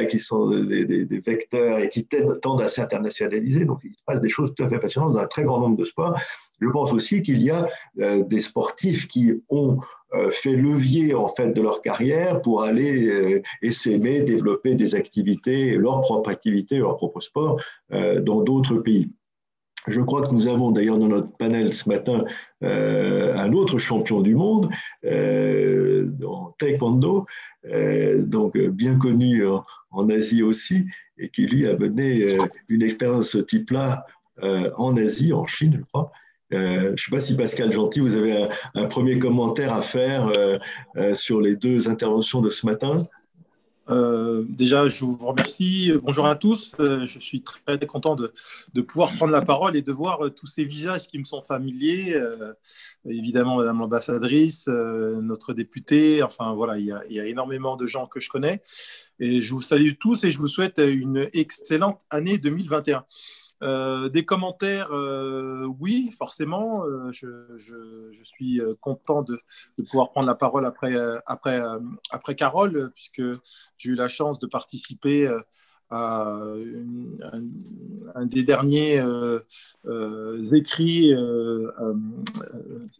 qui sont des vecteurs et qui tendent à s'internationaliser. Donc il se passe des choses tout à fait passionnantes dans un très grand nombre de sports. Je pense aussi qu'il y a des sportifs qui ont fait levier en fait de leur carrière pour aller essaimer, développer des activités, leur propre activité, leur propre sport dans d'autres pays. Je crois que nous avons d'ailleurs dans notre panel ce matin un autre champion du monde dans taekwondo, donc bien connu en Asie aussi, et qui lui a mené une expérience de ce type-là en Asie, en Chine, je crois. Je ne sais pas si Pascal Gentil, vous avez un premier commentaire à faire sur les 2 interventions de ce matin.
Déjà, je vous remercie. Bonjour à tous. Je suis très content de pouvoir prendre la parole et de voir tous ces visages qui me sont familiers. Évidemment, Madame l'ambassadrice, notre députée. Enfin, voilà, il y a énormément de gens que je connais. Et je vous salue tous et je vous souhaite une excellente année 2021. Des commentaires, oui, forcément. Je suis content de pouvoir prendre la parole après Carole, puisque j'ai eu la chance de participer à un des derniers écrits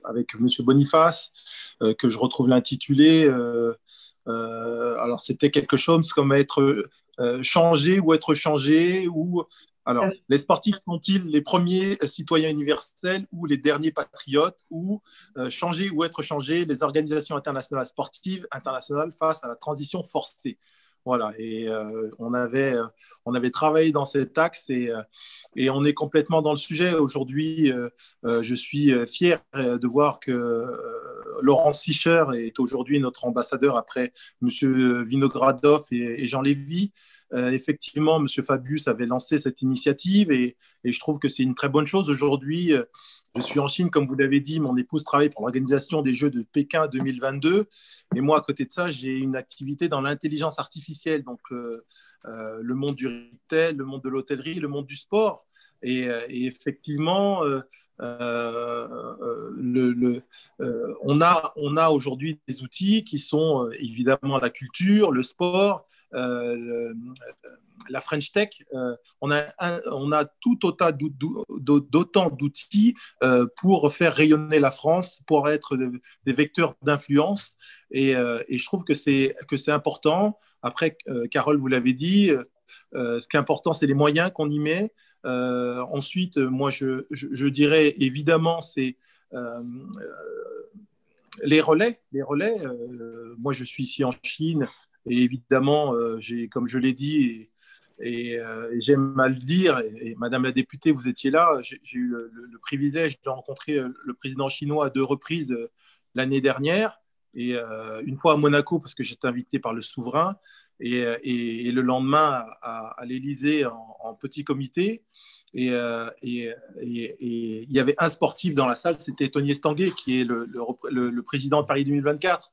avec M. Boniface, que je retrouve l'intitulé. Alors, c'était quelque chose comme être changé ou être changé ou alors, les sportifs sont-ils les premiers citoyens universels ou les derniers patriotes ou changer ou être changés, les organisations internationales sportives internationales face à la transition forcée. Voilà, et on avait travaillé dans cet axe et on est complètement dans le sujet. Aujourd'hui, je suis fier de voir que Laurence Fischer est aujourd'hui notre ambassadeur après M. Vinogradov et Jean Lévy. Effectivement, M. Fabius avait lancé cette initiative et je trouve que c'est une très bonne chose. Aujourd'hui, je suis en Chine, comme vous l'avez dit, mon épouse travaille pour l'organisation des Jeux de Pékin 2022. Et moi, à côté de ça, j'ai une activité dans l'intelligence artificielle, donc le monde du retail, le monde de l'hôtellerie, le monde du sport. Et effectivement, on a aujourd'hui des outils qui sont évidemment la culture, le sport, la French Tech. On a tout autant d'outils pour faire rayonner la France, pour être des vecteurs d'influence. Et je trouve que c'est important. Après, Carole, vous l'avez dit, ce qui est important, c'est les moyens qu'on y met. Ensuite, moi, je dirais évidemment, c'est les relais. Moi, je suis ici en Chine et évidemment, comme je l'ai dit, et j'aime à le dire, et Madame la députée, vous étiez là, j'ai eu le privilège de rencontrer le président chinois à 2 reprises l'année dernière, et une fois à Monaco, parce que j'étais invité par le souverain, et le lendemain à l'Élysée en petit comité. Et il y avait un sportif dans la salle, c'était Tony Estanguet, qui est le président de Paris 2024.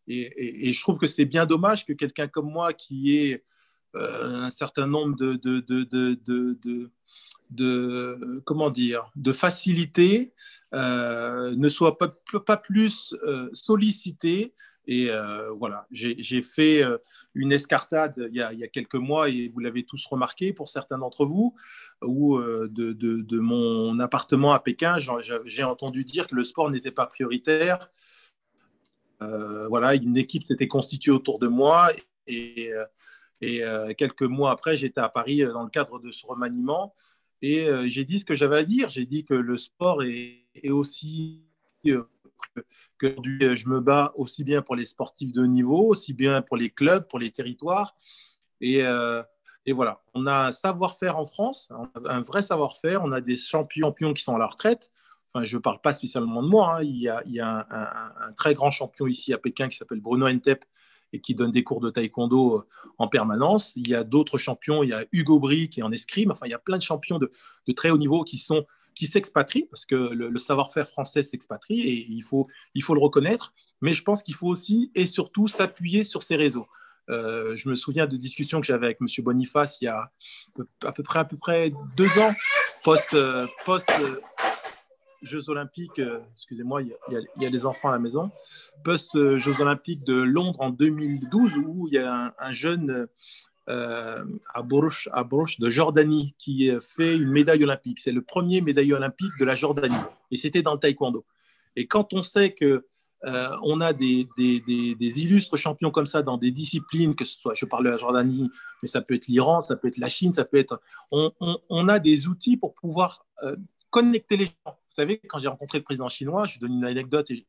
Et je trouve que c'est bien dommage que quelqu'un comme moi, qui ait un certain nombre de facilités, ne soit pas plus sollicité. Et voilà, j'ai fait une escartade il y a quelques mois, et vous l'avez tous remarqué pour certains d'entre vous, où de mon appartement à Pékin, j'ai entendu dire que le sport n'était pas prioritaire. Voilà, une équipe s'était constituée autour de moi, et quelques mois après, j'étais à Paris dans le cadre de ce remaniement, et j'ai dit ce que j'avais à dire. J'ai dit que le sport est aussi qu'aujourd'hui, je me bats aussi bien pour les sportifs de haut niveau, aussi bien pour les clubs, pour les territoires. Et voilà, on a un savoir-faire en France, un vrai savoir-faire. On a des champions qui sont à la retraite. Enfin, je ne parle pas spécialement de moi. Hein. Il y a un très grand champion ici à Pékin qui s'appelle Bruno Ntep et qui donne des cours de taekwondo en permanence. Il y a d'autres champions. Il y a Hugo Bry qui est en escrime. Enfin, il y a plein de champions de très haut niveau qui s'expatrient, parce que le savoir-faire français s'expatrie, et il faut le reconnaître. Mais je pense qu'il faut aussi et surtout s'appuyer sur ces réseaux. Je me souviens de discussions que j'avais avec M. Boniface il y a à peu près 2 ans, post-Jeux Olympiques, excusez-moi, il y a les enfants à la maison, post-Jeux Olympiques de Londres en 2012, où il y a un jeune à Borouch de Jordanie qui fait une médaille olympique. C'est le premier médaille olympique de la Jordanie, et c'était dans le taekwondo. Et quand on sait que on a des illustres champions comme ça dans des disciplines, que ce soit, je parle de la Jordanie, mais ça peut être l'Iran, ça peut être la Chine, ça peut être... On a des outils pour pouvoir connecter les gens. Vous savez, quand j'ai rencontré le président chinois, je donne une anecdote et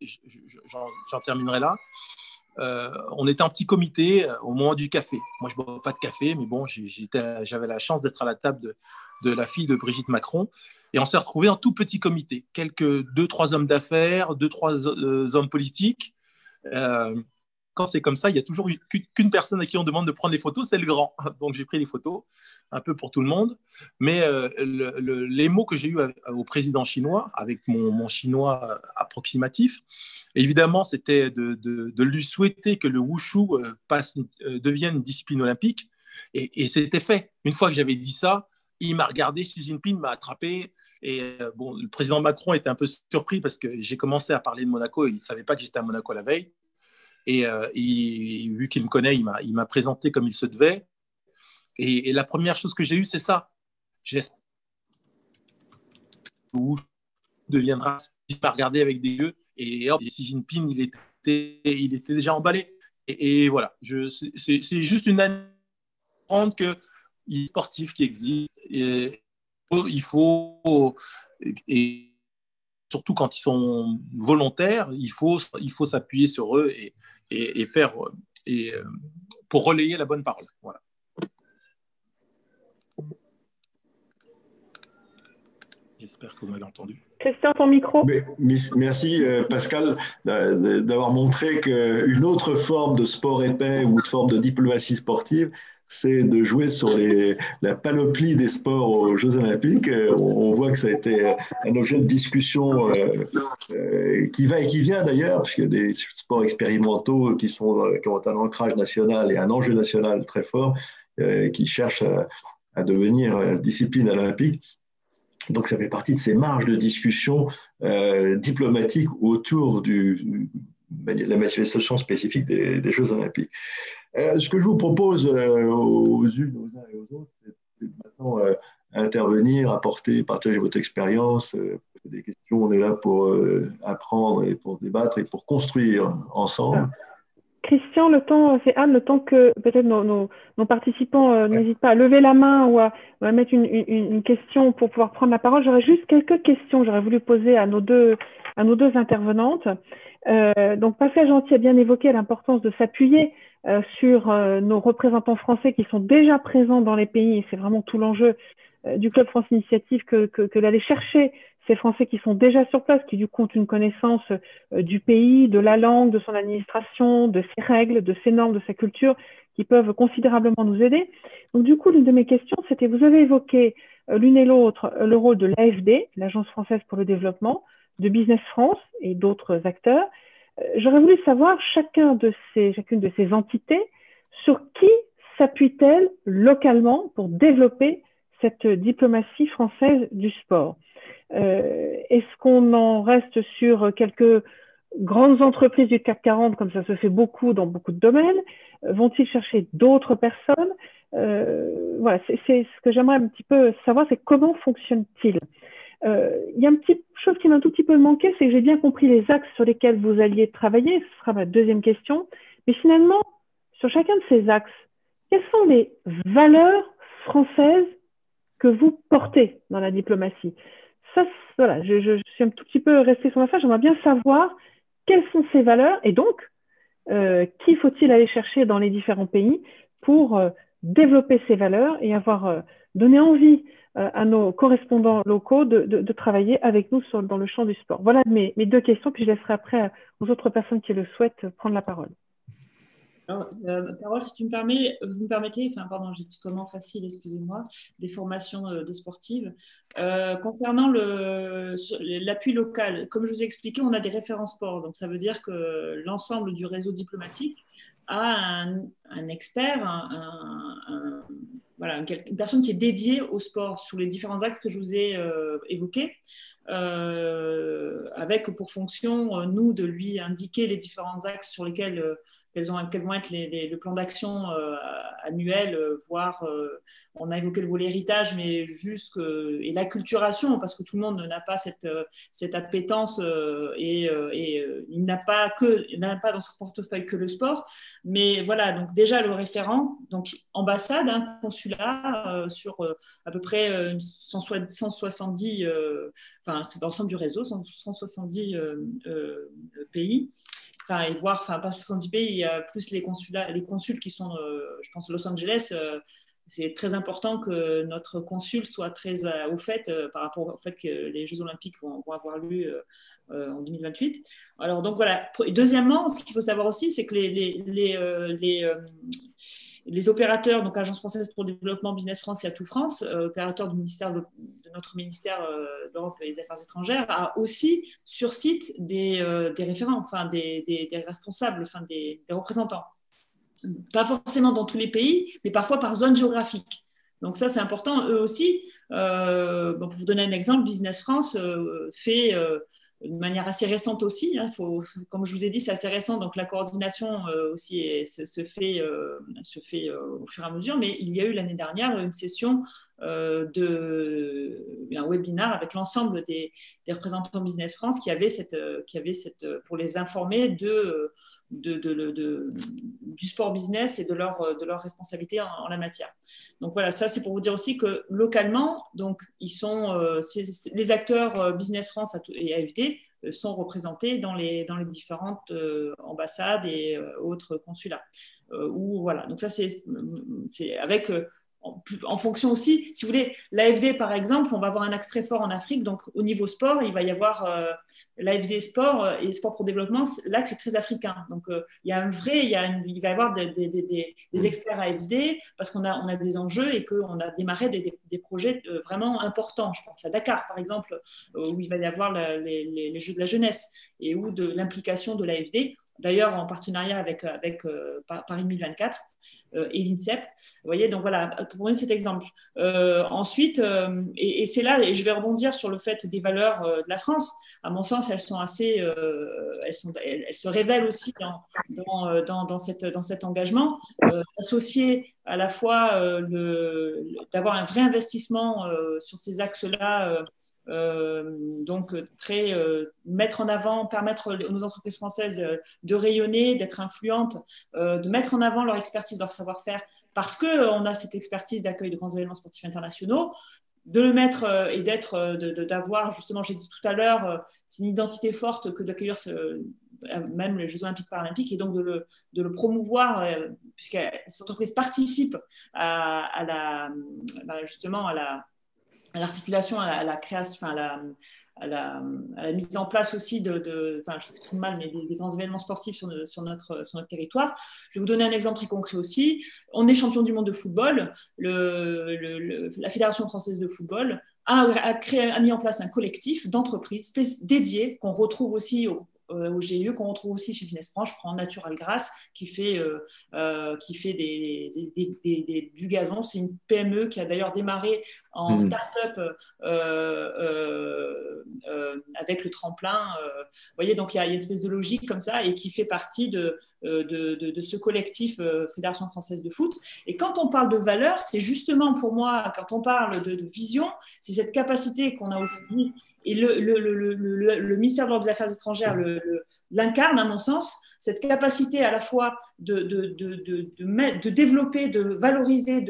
j'en terminerai là. On était en petit comité au moment du café. Moi, je ne bois pas de café, mais bon, j'avais la chance d'être à la table de la fille de Brigitte Macron. Et on s'est retrouvés en tout petit comité. 2-3 hommes d'affaires, 2-3 hommes politiques. quand c'est comme ça, il y a toujours qu'une personne à qui on demande de prendre les photos, c'est le grand. Donc j'ai pris les photos, un peu pour tout le monde. Mais les mots que j'ai eus au président chinois, avec mon chinois approximatif, évidemment, c'était de lui souhaiter que le wushu devienne une discipline olympique. Et c'était fait. Une fois que j'avais dit ça, il m'a regardé, Xi Jinping m'a attrapé. Et bon, le président Macron était un peu surpris parce que j'ai commencé à parler de Monaco et il ne savait pas que j'étais à Monaco la veille. Et vu qu'il me connaît, il m'a présenté comme il se devait. Et la première chose que j'ai eue, c'est ça. J'espère que deviendra. Il m'a regardé avec des yeux et Xi Jinping, il était déjà emballé. Et voilà, c'est juste une année qu'il y a des sportifs qui existent. Et il faut, et surtout quand ils sont volontaires, il faut s'appuyer sur eux et faire pour relayer la bonne parole. Voilà. J'espère que vous m'avez entendu.
Christian, ton micro.
Merci Pascal d'avoir montré qu'une autre forme de sport épais ou de forme de diplomatie sportive, c'est de jouer sur la panoplie des sports aux Jeux Olympiques. On voit que ça a été un objet de discussion qui va et qui vient d'ailleurs, puisqu'il y a des sports expérimentaux qui ont un ancrage national et un enjeu national très fort, qui cherchent à devenir discipline olympique. Donc, ça fait partie de ces marges de discussion diplomatique autour de la manifestation spécifique des Jeux Olympiques. Ce que je vous propose aux unes, aux uns et aux autres, c'est maintenant intervenir, partager votre expérience, poser des questions. On est là pour apprendre et pour débattre et pour construire ensemble.
Christian, c'est Anne, le temps que peut-être nos participants n'hésitent pas à lever la main ou à mettre une question pour pouvoir prendre la parole. J'aurais juste quelques questions. J'aurais voulu poser à nos deux intervenantes. Donc, Pascal Gentil a bien évoqué l'importance de s'appuyer sur nos représentants français qui sont déjà présents dans les pays. C'est vraiment tout l'enjeu du Club France Initiative que d'aller chercher ces Français qui sont déjà sur place, qui du coup ont une connaissance du pays, de la langue, de son administration, de ses règles, de ses normes, de sa culture, qui peuvent considérablement nous aider. Donc du coup, l'une de mes questions, c'était, vous avez évoqué l'une et l'autre le rôle de l'AFD, l'Agence française pour le développement, de Business France et d'autres acteurs. J'aurais voulu savoir chacune de ces entités, sur qui s'appuie-t-elle localement pour développer cette diplomatie française du sport? Est-ce qu'on en reste sur quelques grandes entreprises du CAC 40, comme ça se fait beaucoup dans beaucoup de domaines? Vont-ils chercher d'autres personnes? Voilà, c'est ce que j'aimerais un petit peu savoir, c'est comment fonctionne-t-il? Il y a une petite chose qui m'a un tout petit peu manqué, c'est que j'ai bien compris les axes sur lesquels vous alliez travailler, ce sera ma deuxième question, mais finalement, sur chacun de ces axes, quelles sont les valeurs françaises que vous portez dans la diplomatie? Ça, voilà, je suis un tout petit peu restée sur ma fin. J'aimerais bien savoir quelles sont ces valeurs et donc qui faut-il aller chercher dans les différents pays pour développer ces valeurs et avoir donné envie à nos correspondants locaux de travailler avec nous dans le champ du sport. Voilà mes deux questions, puis je laisserai après aux autres personnes qui le souhaitent prendre la parole.
Alors, Carole, si vous me permettez, pardon, j'ai tutoiement facile, excusez-moi, des formations de sportives. Concernant l'appui local, comme je vous ai expliqué, on a des référents sport. Donc, ça veut dire que l'ensemble du réseau diplomatique a un expert, voilà, une personne qui est dédiée au sport sous les différents axes que je vous ai évoqués. Avec pour fonction, nous, de lui indiquer les différents axes sur lesquels quels vont être le plan d'action annuel, voire on a évoqué le volet héritage, mais et l'acculturation, parce que tout le monde n'a pas cette appétence et il n'a pas dans son portefeuille que le sport. Mais voilà, donc déjà le référent, donc ambassade, consulat, sur à peu près 170 c'est l'ensemble du réseau, 170 pays, et voir, pas 70 pays, plus les consuls qui sont, je pense, Los Angeles. C'est très important que notre consul soit très au fait par rapport au fait que les Jeux Olympiques vont avoir lieu en 2028. Alors, donc voilà. Et deuxièmement, ce qu'il faut savoir aussi, c'est que les opérateurs, donc Agence française pour le développement, Business France et Atout France, opérateurs de notre ministère de l'Europe et des Affaires étrangères, a aussi sur site des référents, enfin des responsables, enfin des représentants. Pas forcément dans tous les pays, mais parfois par zone géographique. Donc ça, c'est important. Eux aussi, pour vous donner un exemple, Business France fait de manière assez récente aussi, hein, comme je vous ai dit, c'est assez récent, donc la coordination aussi se fait au fur et à mesure, mais il y a eu l'année dernière une session un webinaire avec l'ensemble des représentants Business France qui avaient pour les informer du sport business et de leur responsabilité en la matière. Donc voilà, ça c'est pour vous dire aussi que localement, donc ils sont les acteurs Business France et AFD sont représentés dans les différentes ambassades et autres consulats. Voilà, donc ça c'est avec en fonction aussi, si vous voulez, l'AFD par exemple, on va avoir un axe très fort en Afrique, donc au niveau sport, il va y avoir l'AFD sport et sport pour développement, l'axe est très africain. Donc il y a il va y avoir des experts AFD parce qu'on a des enjeux et qu'on a démarré des projets vraiment importants. Je pense à Dakar par exemple, où il va y avoir les Jeux de la jeunesse et où de l'implication de l'AFD. D'ailleurs, en partenariat avec Paris 2024 et l'INSEP. Vous voyez, donc voilà, pour donner cet exemple. Ensuite, et c'est là, et je vais rebondir sur le fait des valeurs de la France. À mon sens, elles sont assez, elles se révèlent aussi dans cet engagement, associé à la fois d'avoir un vrai investissement sur ces axes-là. Donc mettre en avant, permettre aux entreprises françaises de rayonner, d'être influentes, de mettre en avant leur expertise, leur savoir-faire, parce qu'on a cette expertise d'accueil de grands événements sportifs internationaux, de le mettre et d'avoir, justement, j'ai dit tout à l'heure, c'est une identité forte que d'accueillir même les Jeux Olympiques Paralympiques, et donc de le promouvoir, puisque ces entreprises participent justement à l'articulation, à la création, à la mise en place aussi je l'exprime mal, mais des grands événements sportifs sur notre territoire. Je vais vous donner un exemple très concret aussi. On est champion du monde de football. La Fédération française de football a mis en place un collectif d'entreprises dédiées qu'on retrouve aussi au GIE, qu'on retrouve aussi chez Business France. Je prends Natural Grass qui fait du gazon. C'est une PME qui a d'ailleurs démarré en start-up avec le tremplin. Vous voyez, donc il y a une espèce de logique comme ça et qui fait partie de ce collectif Fédération française de foot. Et quand on parle de valeur, c'est justement pour moi, quand on parle de vision, c'est cette capacité qu'on a aujourd'hui. Et le ministère de l'Europe et des Affaires étrangères l'incarne, à mon sens, cette capacité à la fois de développer, de valoriser,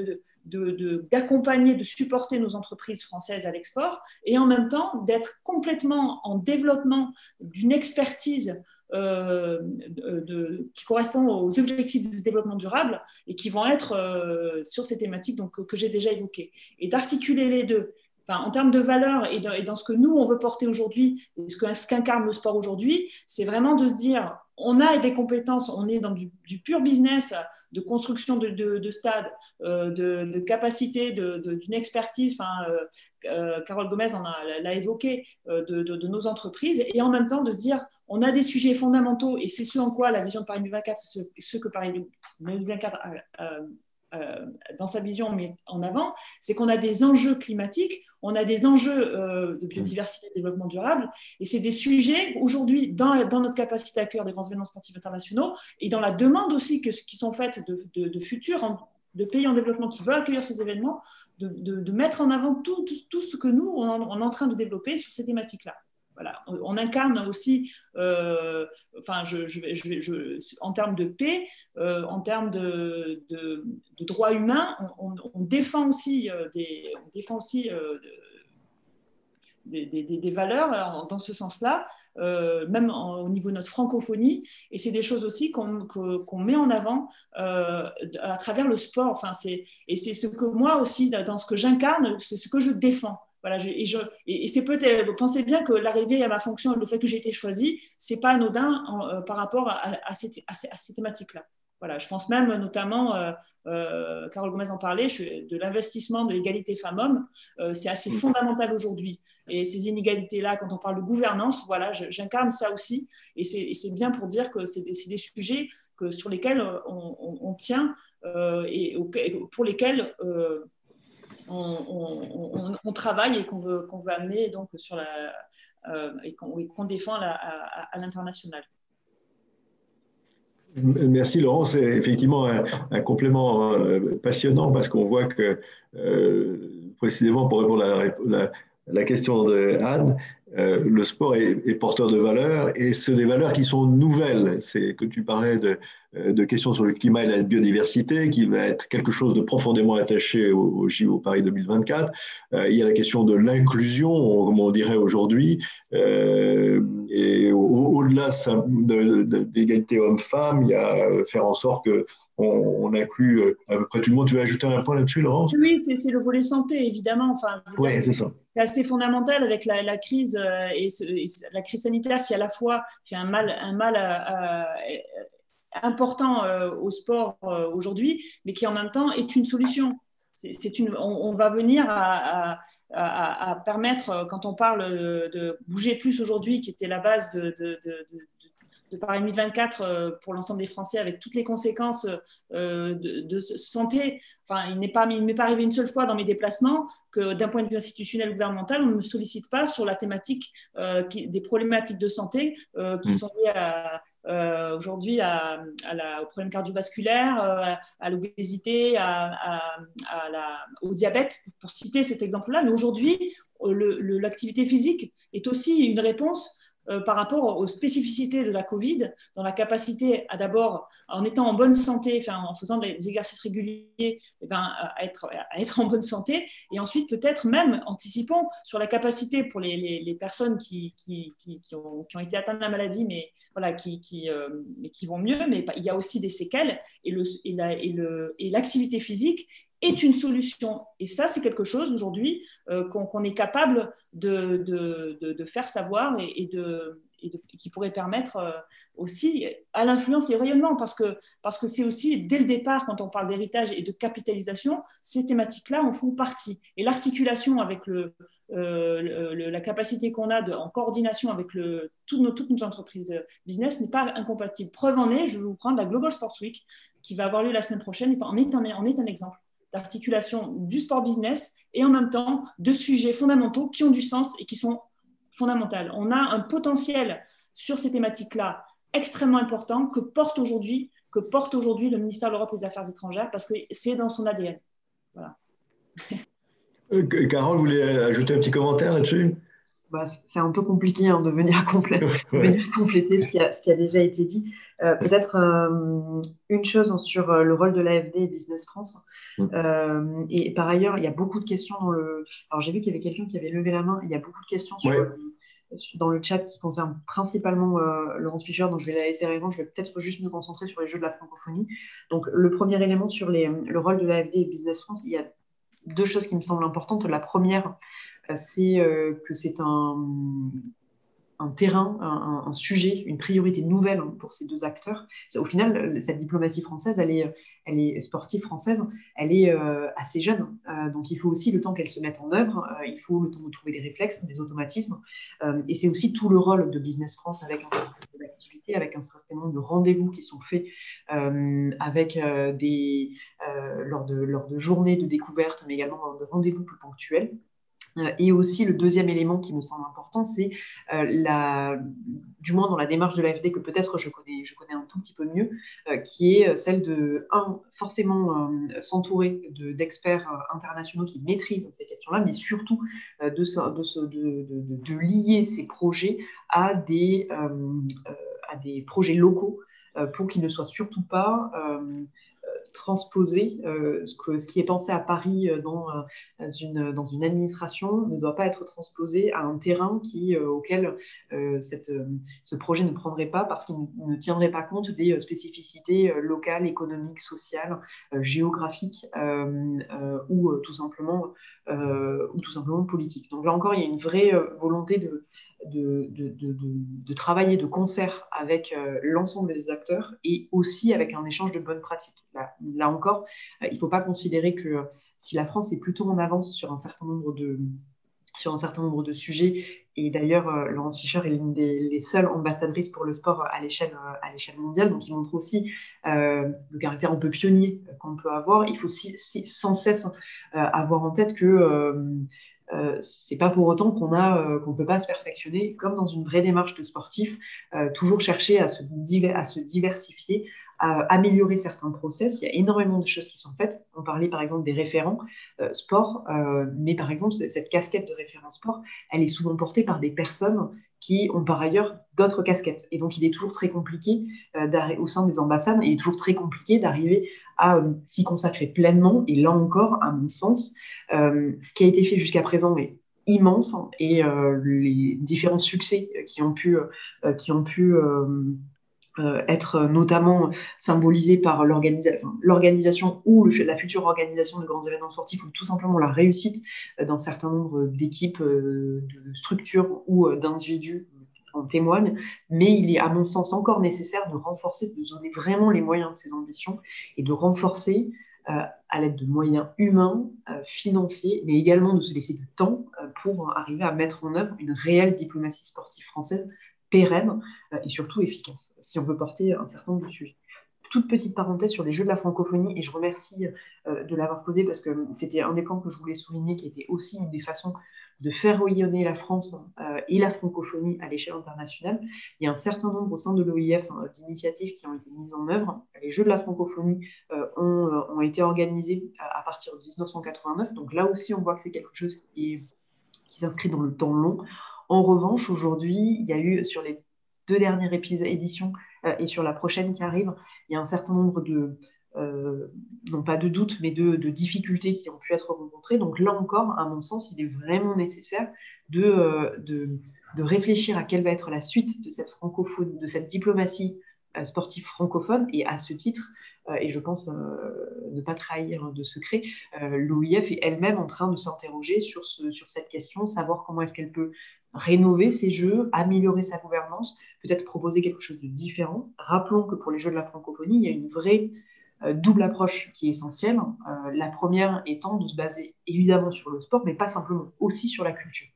d'accompagner, de supporter nos entreprises françaises à l'export, et en même temps d'être complètement en développement d'une expertise qui correspond aux objectifs de développement durable et qui vont être sur ces thématiques que j'ai déjà évoquées. Et d'articuler les deux. Enfin, en termes de valeur et dans ce que nous, on veut porter aujourd'hui, et ce qu'incarne le sport aujourd'hui, c'est vraiment de se dire, on a des compétences, on est dans du pur business, de construction de stades, de capacité, d'une expertise, Carole Gomez l'a évoqué, de nos entreprises, et en même temps de se dire, on a des sujets fondamentaux, et c'est ce en quoi la vision de Paris 2024, ce que Paris 2024 dans sa vision met en avant, c'est qu'on a des enjeux climatiques, on a des enjeux de biodiversité et de développement durable, et c'est des sujets aujourd'hui dans notre capacité à accueillir des grands événements sportifs internationaux et dans la demande aussi qui sont faites de futurs de pays en développement qui veulent accueillir ces événements, de mettre en avant tout ce que nous, on est en train de développer sur ces thématiques-là. Voilà. On incarne aussi, en termes de paix, en termes de droits humains, on défend aussi des valeurs dans ce sens-là, même au niveau de notre francophonie, et c'est des choses aussi qu'on met en avant à travers le sport. Et c'est ce que moi aussi, dans ce que j'incarne, c'est ce que je défends. Voilà, et c'est peut-être, pensez bien que l'arrivée à ma fonction, le fait que j'ai été choisie, c'est pas anodin par rapport à ces thématiques-là. Voilà, je pense même notamment, Carole Gomez en parlait, de l'investissement de l'égalité femmes-hommes, c'est assez fondamental aujourd'hui. Et ces inégalités-là, quand on parle de gouvernance, voilà, j'incarne ça aussi. Et c'est bien pour dire que c'est des sujets sur lesquels on tient et pour lesquels on travaille et qu'on veut amener donc et qu'on défend à l'international.
Merci Laurent, c'est effectivement un complément passionnant parce qu'on voit que précisément pour répondre à la question de Anne, le sport est porteur de valeurs et c'est des valeurs qui sont nouvelles. C'est que tu parlais de questions sur le climat et la biodiversité qui va être quelque chose de profondément attaché au JO Paris 2024. Il y a la question de l'inclusion, comme on dirait aujourd'hui, et au-delà de l'égalité homme-femme, il y a faire en sorte qu'on inclut à peu près tout le monde. Tu veux ajouter un point là-dessus, Laurence?
Oui, c'est le volet santé, évidemment. Enfin,
oui, c'est ça.
C'est assez fondamental avec la crise et la crise sanitaire qui à la fois fait un mal important au sport aujourd'hui, mais qui en même temps est une solution. On va venir à permettre, quand on parle de bouger plus aujourd'hui, qui était la base de Paris 2024 pour l'ensemble des Français, avec toutes les conséquences de santé. Enfin, il ne m'est pas arrivé une seule fois dans mes déplacements que d'un point de vue institutionnel ou gouvernemental, on ne me sollicite pas sur la thématique des problématiques de santé qui sont liées aujourd'hui aux problèmes cardiovasculaires, à l'obésité, au diabète, pour citer cet exemple-là. Mais aujourd'hui, l'activité physique est aussi une réponse par rapport aux spécificités de la Covid, dans la capacité à d'abord, en étant en bonne santé, en faisant des exercices réguliers, à être en bonne santé, et ensuite peut-être même anticipons sur la capacité pour les personnes qui ont été atteintes de la maladie, mais voilà, qui vont mieux, mais il y a aussi des séquelles, et l'activité physique est une solution. Et ça, c'est quelque chose aujourd'hui qu'on est capable de faire savoir et qui pourrait permettre aussi à l'influence et au rayonnement, parce que c'est aussi, dès le départ, quand on parle d'héritage et de capitalisation, ces thématiques-là en font partie. Et l'articulation avec la capacité qu'on a en coordination avec toutes nos entreprises business n'est pas incompatible. Preuve en est, je vais vous prendre la Global Sports Week, qui va avoir lieu la semaine prochaine, en est un exemple d'articulation du sport business et en même temps de sujets fondamentaux qui ont du sens et qui sont fondamentaux. On a un potentiel sur ces thématiques-là extrêmement important que porte aujourd'hui le ministère de l'Europe et des Affaires étrangères parce que c'est dans son ADN. Voilà.
Carole, vous voulez ajouter un petit commentaire là-dessus?
C'est un peu compliqué de venir compléter ce qui a déjà été dit. Peut-être une chose sur le rôle de l'AFD et Business France. Et par ailleurs, il y a beaucoup de questions Alors, j'ai vu qu'il y avait quelqu'un qui avait levé la main. Il y a beaucoup de questions dans le chat qui concernent principalement Laurence Fischer, donc je vais la laisser répondre. Je vais peut-être juste me concentrer sur les Jeux de la francophonie. Donc, le premier élément sur le rôle de l'AFD et Business France, il y a deux choses qui me semblent importantes. La première, c'est que c'est un terrain, un sujet, une priorité nouvelle pour ces deux acteurs. Au final, cette diplomatie française, elle est sportive française, elle est assez jeune. Donc, il faut aussi le temps qu'elle se mette en œuvre, il faut le temps de trouver des réflexes, des automatismes. Et c'est aussi tout le rôle de Business France avec un certain nombre d'activités, avec un certain nombre de rendez-vous qui sont faits lors de journées de découverte, mais également lors de rendez-vous plus ponctuels. Et aussi, le deuxième élément qui me semble important, c'est du moins dans la démarche de l'AFD, que peut-être je connais un tout petit peu mieux, qui est celle de, forcément s'entourer d'experts internationaux qui maîtrisent ces questions-là, mais surtout de lier ces projets à des projets locaux pour qu'ils ne soient surtout pas transposer ce qui est pensé à Paris dans une administration ne doit pas être transposé à un terrain auquel ce projet ne prendrait pas parce qu'il ne tiendrait pas compte des spécificités locales, économiques, sociales, géographiques ou tout simplement politiques. Donc là encore, il y a une vraie volonté de travailler de concert avec l'ensemble des acteurs et aussi avec un échange de bonnes pratiques. Là encore, il ne faut pas considérer que si la France est plutôt en avance sur un certain nombre de sujets, et d'ailleurs, Laurence Fischer est l'une des seules ambassadrices pour le sport à l'échelle mondiale, donc il montre aussi le caractère un peu pionnier qu'on peut avoir. Il faut sans cesse avoir en tête que c'est pas pour autant qu'on ne peut pas se perfectionner, comme dans une vraie démarche de sportif, toujours chercher à se diversifier, à améliorer certains process. Il y a énormément de choses qui sont faites. On parlait par exemple des référents sport, mais par exemple cette casquette de référent sport, elle est souvent portée par des personnes qui ont par ailleurs d'autres casquettes. Et donc il est toujours très compliqué au sein des ambassades, il est toujours très compliqué d'arriver à s'y consacrer pleinement. Et là encore, à mon sens, ce qui a été fait jusqu'à présent est immense, et les différents succès qui ont pu être notamment symbolisés par l'organisation ou la future organisation de grands événements sportifs, ou tout simplement la réussite d'un certain nombre d'équipes, de structures ou d'individus en témoignent. Mais il est à mon sens encore nécessaire de renforcer, de donner vraiment les moyens de ces ambitions et de renforcer à l'aide de moyens humains, financiers, mais également de se laisser du temps pour arriver à mettre en œuvre une réelle diplomatie sportive française pérenne et surtout efficace, si on veut porter un certain nombre de sujets. Toute petite parenthèse sur les Jeux de la francophonie, et je remercie de l'avoir posé parce que c'était un des points que je voulais souligner, qui était aussi une des façons de faire rayonner la France et la francophonie à l'échelle internationale. Il y a un certain nombre au sein de l'OIF d'initiatives qui ont été mises en œuvre. Les Jeux de la francophonie ont été organisés à partir de 1989, donc là aussi on voit que c'est quelque chose qui s'inscrit dans le temps long. En revanche, aujourd'hui, il y a eu sur les 2 dernières éditions et sur la prochaine qui arrive, il y a un certain nombre non pas de doutes, mais de difficultés qui ont pu être rencontrées. Donc là encore, à mon sens, il est vraiment nécessaire de réfléchir à quelle va être la suite de cette diplomatie sportive francophone. Et à ce titre, et je pense ne pas trahir de secret, l'OIF est elle-même en train de s'interroger sur cette question, savoir comment est-ce qu'elle peut rénover ses jeux, améliorer sa gouvernance, peut-être proposer quelque chose de différent. Rappelons que pour les Jeux de la francophonie, il y a une vraie double approche qui est essentielle. La première étant de se baser évidemment sur le sport, mais pas simplement, aussi sur la culture.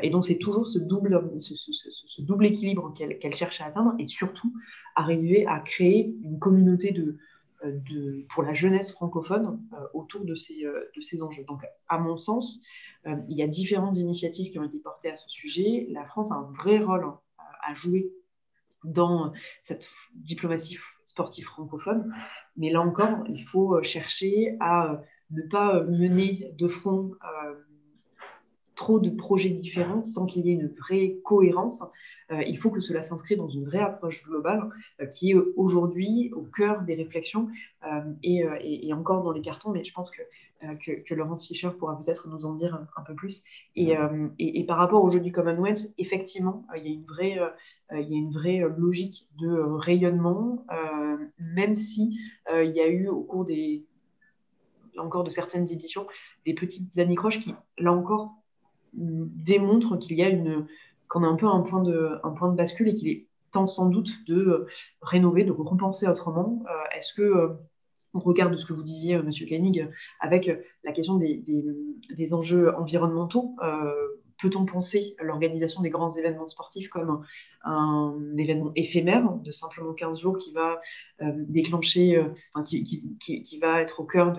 Et donc c'est toujours ce double équilibre qu'elle cherche à atteindre, et surtout arriver à créer une communauté pour la jeunesse francophone autour de ces enjeux. Donc, à mon sens, il y a différentes initiatives qui ont été portées à ce sujet. La France a un vrai rôle à jouer dans cette diplomatie sportive francophone. Mais là encore, il faut chercher à ne pas mener de front trop de projets différents sans qu'il y ait une vraie cohérence. Il faut que cela s'inscrive dans une vraie approche globale qui est aujourd'hui au cœur des réflexions et encore dans les cartons, mais je pense que Laurence Fischer pourra peut-être nous en dire un peu plus. Et par rapport au jeu du Commonwealth, effectivement, il y a une vraie logique de rayonnement, même si il y a eu au cours là encore de certaines éditions, des petites anicroches qui, là encore, démontre qu'on a un peu un point de bascule et qu'il est temps sans doute de rénover, de repenser autrement. Est-ce que on regarde ce que vous disiez, Monsieur Koenig, avec la question des enjeux environnementaux, peut-on penser l'organisation des grands événements sportifs comme un événement éphémère de simplement 15 jours qui va déclencher, qui va être au cœur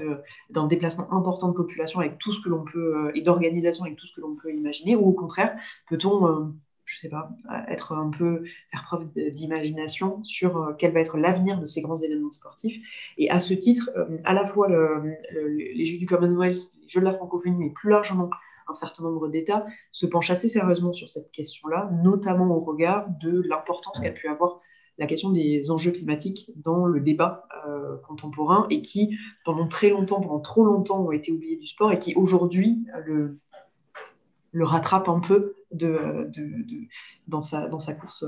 d'un déplacement important de population avec tout ce que l'on peut, et d'organisation avec tout ce que l'on peut imaginer, ou au contraire, peut-on, je ne sais pas, faire preuve d'imagination sur quel va être l'avenir de ces grands événements sportifs. Et à ce titre, à la fois les Jeux du Commonwealth, les Jeux de la francophonie, mais plus largement un certain nombre d'États se penchent assez sérieusement sur cette question-là, notamment au regard de l'importance qu'a pu avoir la question des enjeux climatiques dans le débat contemporain et qui, pendant trop longtemps, ont été oubliés du sport et qui, aujourd'hui, le rattrape un peu dans sa course.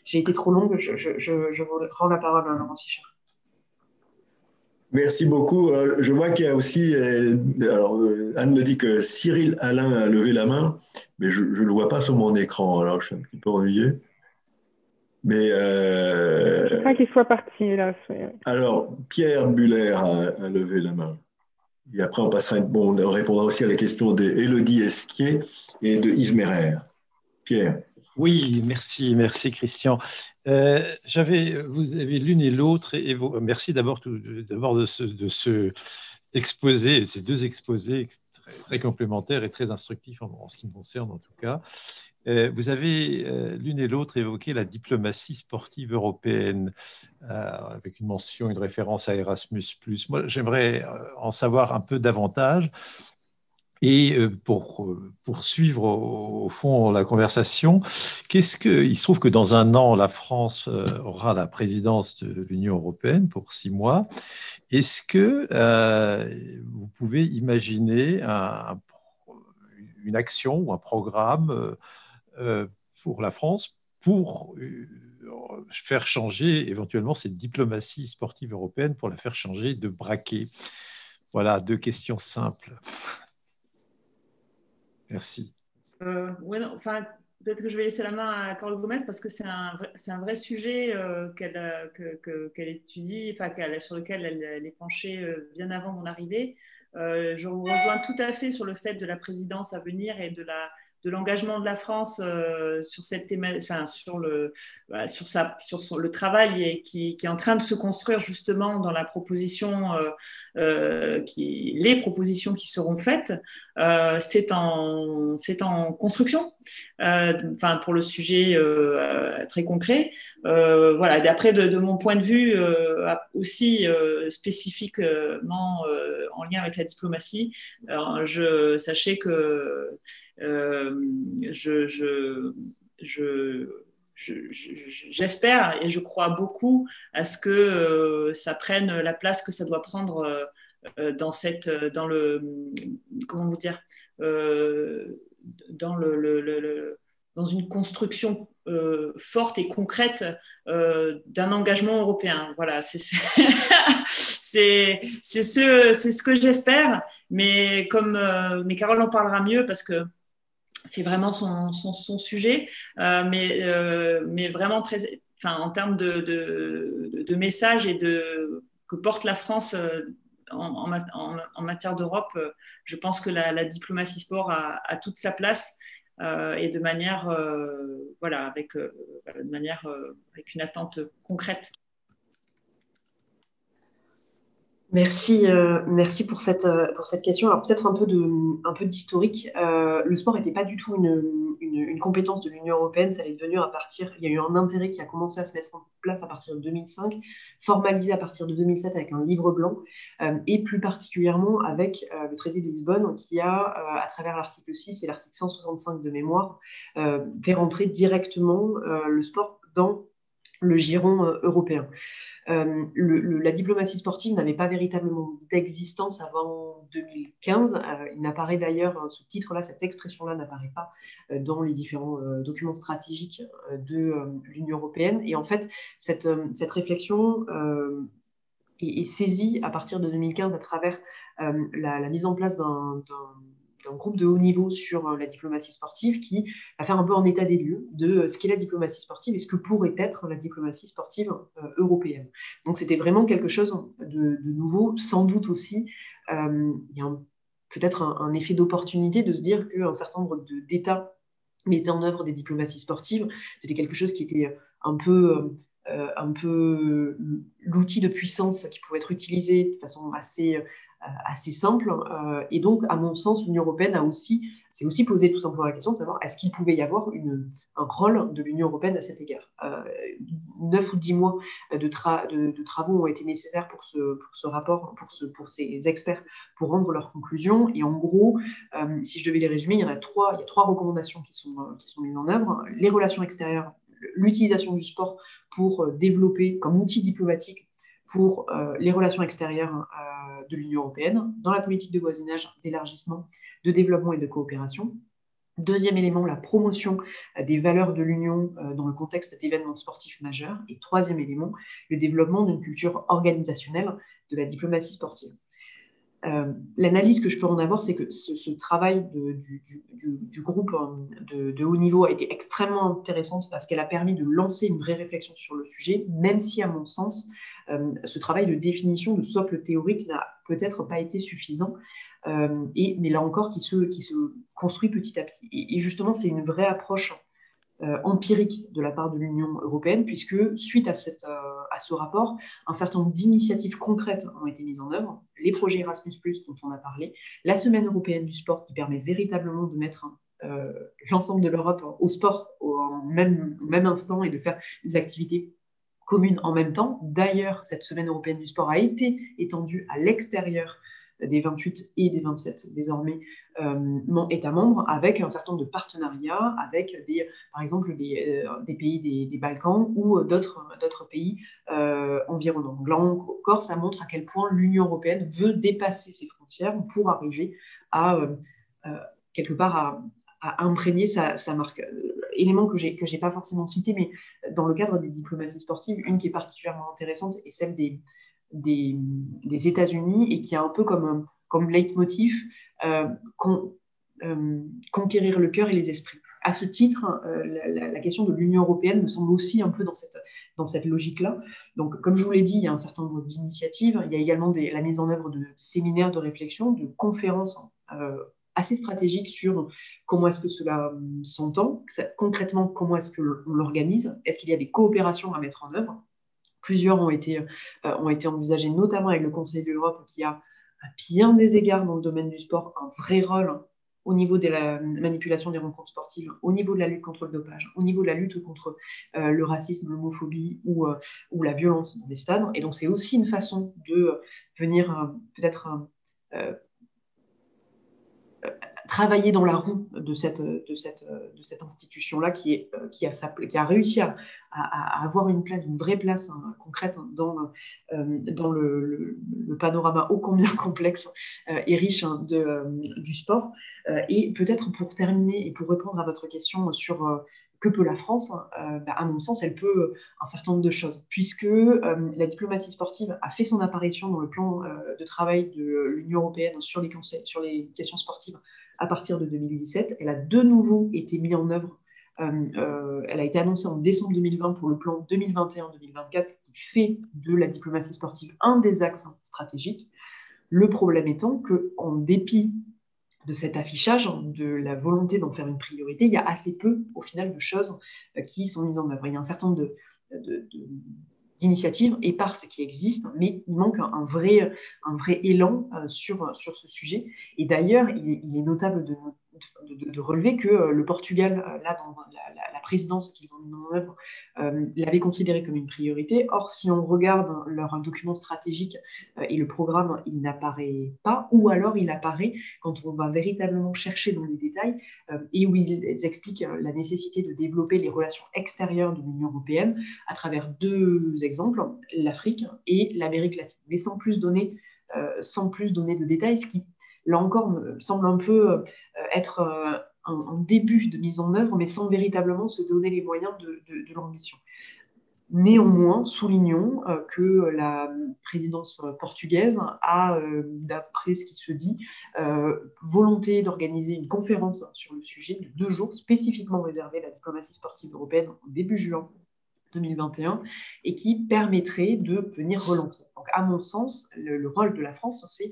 J'ai été trop longue, je vous rends la parole à Laurence Fischer.
Merci beaucoup. Je vois qu'il y a aussi, alors Anne me dit que Cyril Alain a levé la main, mais je ne le vois pas sur mon écran, alors je suis un petit peu ennuyé. Mais
je crains qu'il soit parti, hélas.
Alors, Pierre Buller a levé la main. Et après, on répondra aussi à la question d'Élodie Esquier et de Yves Merer. Pierre.
Oui, merci Christian. Vous avez l'une et l'autre, merci d'abord de ce exposé, ces deux exposés très complémentaires et très instructifs en ce qui me concerne en tout cas. Vous avez l'une et l'autre évoqué la diplomatie sportive européenne avec une mention, une référence à Erasmus+. Moi, j'aimerais en savoir un peu davantage. Et pour poursuivre au fond la conversation, il se trouve que dans un an, la France aura la présidence de l'Union européenne pour 6 mois. Est-ce que vous pouvez imaginer une action ou un programme pour la France pour faire changer éventuellement cette diplomatie sportive européenne, pour la faire changer de braquet? Voilà, 2 questions simples. Merci.
Ouais, peut-être que je vais laisser la main à Carole Gomez parce que c'est un vrai sujet qu'elle étudie, sur lequel elle est penchée bien avant mon arrivée. Je vous rejoins tout à fait sur le fait de la présidence à venir et de l'engagement de la France sur cette sur le travail qui est en train de se construire justement dans la proposition, les propositions qui seront faites. C'est en construction. Pour le sujet très concret. Voilà. D'après de mon point de vue aussi spécifiquement en lien avec la diplomatie, sachez que j'espère et je crois beaucoup à ce que ça prenne la place que ça doit prendre dans une construction forte et concrète d'un engagement européen. Voilà, c'est ce que j'espère, mais Carole en parlera mieux parce que c'est vraiment son sujet, mais vraiment très, en termes de messages et que porte la France en matière d'Europe, je pense que la diplomatie sport a toute sa place et de manière, avec une attente concrète.
Merci pour cette question. Alors peut-être un peu d'historique. Le sport n'était pas du tout une compétence de l'Union européenne. Ça allait devenir il y a eu un intérêt qui a commencé à se mettre en place à partir de 2005, formalisé à partir de 2007 avec un livre blanc et plus particulièrement avec le traité de Lisbonne qui a, à travers l'article 6 et l'article 165 de mémoire, fait rentrer directement le sport dans le giron européen. La diplomatie sportive n'avait pas véritablement d'existence avant 2015. Il n'apparaît d'ailleurs, ce titre-là, cette expression-là n'apparaît pas dans les différents documents stratégiques de l'Union européenne. Et en fait, cette réflexion est saisie à partir de 2015 à travers la mise en place d'un groupe de haut niveau sur la diplomatie sportive qui va faire un peu en état des lieux de ce qu'est la diplomatie sportive et ce que pourrait être la diplomatie sportive européenne. Donc c'était vraiment quelque chose de nouveau, sans doute aussi. Il y a peut-être un effet d'opportunité de se dire qu'un certain nombre d'États mettaient en œuvre des diplomaties sportives. C'était quelque chose qui était un peu l'outil de puissance qui pouvait être utilisé de façon assez simple. Et donc, à mon sens, l'Union européenne s'est aussi posé tout simplement la question de savoir est-ce qu'il pouvait y avoir un rôle de l'Union européenne à cet égard. 9 ou 10 mois de travaux ont été nécessaires pour ce rapport, pour ces experts, pour rendre leurs conclusions. Et en gros, si je devais les résumer, il y a trois recommandations qui sont mises en œuvre. Les relations extérieures l'utilisation du sport pour développer comme outil diplomatique pour les relations extérieures de l'Union européenne, dans la politique de voisinage, d'élargissement, de développement et de coopération. Deuxième élément, la promotion des valeurs de l'Union dans le contexte d'événements sportifs majeurs. Et troisième élément, le développement d'une culture organisationnelle de la diplomatie sportive. L'analyse que je peux en avoir, c'est que ce travail du groupe de haut niveau a été extrêmement intéressante parce qu'elle a permis de lancer une vraie réflexion sur le sujet, même si, à mon sens, ce travail de définition de socle théorique n'a peut-être pas été suffisant, mais là encore, qui se construit petit à petit. Et justement, c'est une vraie approche empirique de la part de l'Union européenne, puisque suite à ce rapport, un certain nombre d'initiatives concrètes ont été mises en œuvre, les projets Erasmus+, dont on a parlé, la Semaine européenne du sport, qui permet véritablement de mettre l'ensemble de l'Europe au sport au même instant et de faire des activités communes en même temps. D'ailleurs, cette Semaine européenne du sport a été étendue à l'extérieur des 28 et des 27 désormais États membres, avec un certain nombre de partenariats avec par exemple des pays des Balkans ou d'autres pays environnants. Donc là encore, ça montre à quel point l'Union européenne veut dépasser ses frontières pour arriver à quelque part à imprégner sa marque. Élément que j'ai pas forcément cité, mais dans le cadre des diplomaties sportives, une qui est particulièrement intéressante est celle des États-Unis et qui a un peu comme leitmotiv conquérir le cœur et les esprits. À ce titre, la question de l'Union européenne me semble aussi un peu dans cette logique-là. Donc, comme je vous l'ai dit, il y a un certain nombre d'initiatives. Il y a également la mise en œuvre de séminaires de réflexion, de conférences assez stratégiques sur comment est-ce que cela s'entend, concrètement, comment est-ce qu'on l'organise, est-ce qu'il y a des coopérations à mettre en œuvre. Plusieurs ont été envisagés, notamment avec le Conseil de l'Europe, qui a, à bien des égards dans le domaine du sport, un vrai rôle au niveau de la manipulation des rencontres sportives, au niveau de la lutte contre le dopage, au niveau de la lutte contre le racisme, l'homophobie ou la violence dans les stades. Et donc, c'est aussi une façon de venir peut-être travailler dans la roue de cette institution-là qui a réussi à avoir une vraie place concrète dans le panorama ô combien complexe et riche du sport. Et peut-être pour terminer et pour répondre à votre question sur que peut la France, à mon sens, elle peut un certain nombre de choses, puisque la diplomatie sportive a fait son apparition dans le plan de travail de l'Union européenne sur les questions sportives à partir de 2017. Elle a de nouveau été mise en œuvre. Elle a été annoncée en décembre 2020 pour le plan 2021-2024 qui fait de la diplomatie sportive un des axes stratégiques. Le problème étant qu'en dépit de cet affichage, de la volonté d'en faire une priorité, il y a assez peu, au final, de choses qui sont mises en œuvre. Il y a un certain nombre d'initiatives éparses qui existent, mais il manque un vrai élan sur ce sujet. Et d'ailleurs, il est notable de relever que le Portugal, là, dans la présidence qu'ils ont mis en œuvre, l'avait considéré comme une priorité. Or, si on regarde leur document stratégique et le programme, il n'apparaît pas, ou alors il apparaît quand on va véritablement chercher dans les détails et où ils expliquent la nécessité de développer les relations extérieures de l'Union européenne à travers deux exemples, l'Afrique et l'Amérique latine, mais sans plus donner de détails, ce qui là encore, me semble un peu être un début de mise en œuvre, mais sans véritablement se donner les moyens de l'ambition. Néanmoins, soulignons que la présidence portugaise a, d'après ce qui se dit, volonté d'organiser une conférence sur le sujet de 2 jours, spécifiquement réservée à la diplomatie sportive européenne au début juin 2021, et qui permettrait de venir relancer. Donc, à mon sens, le rôle de la France, c'est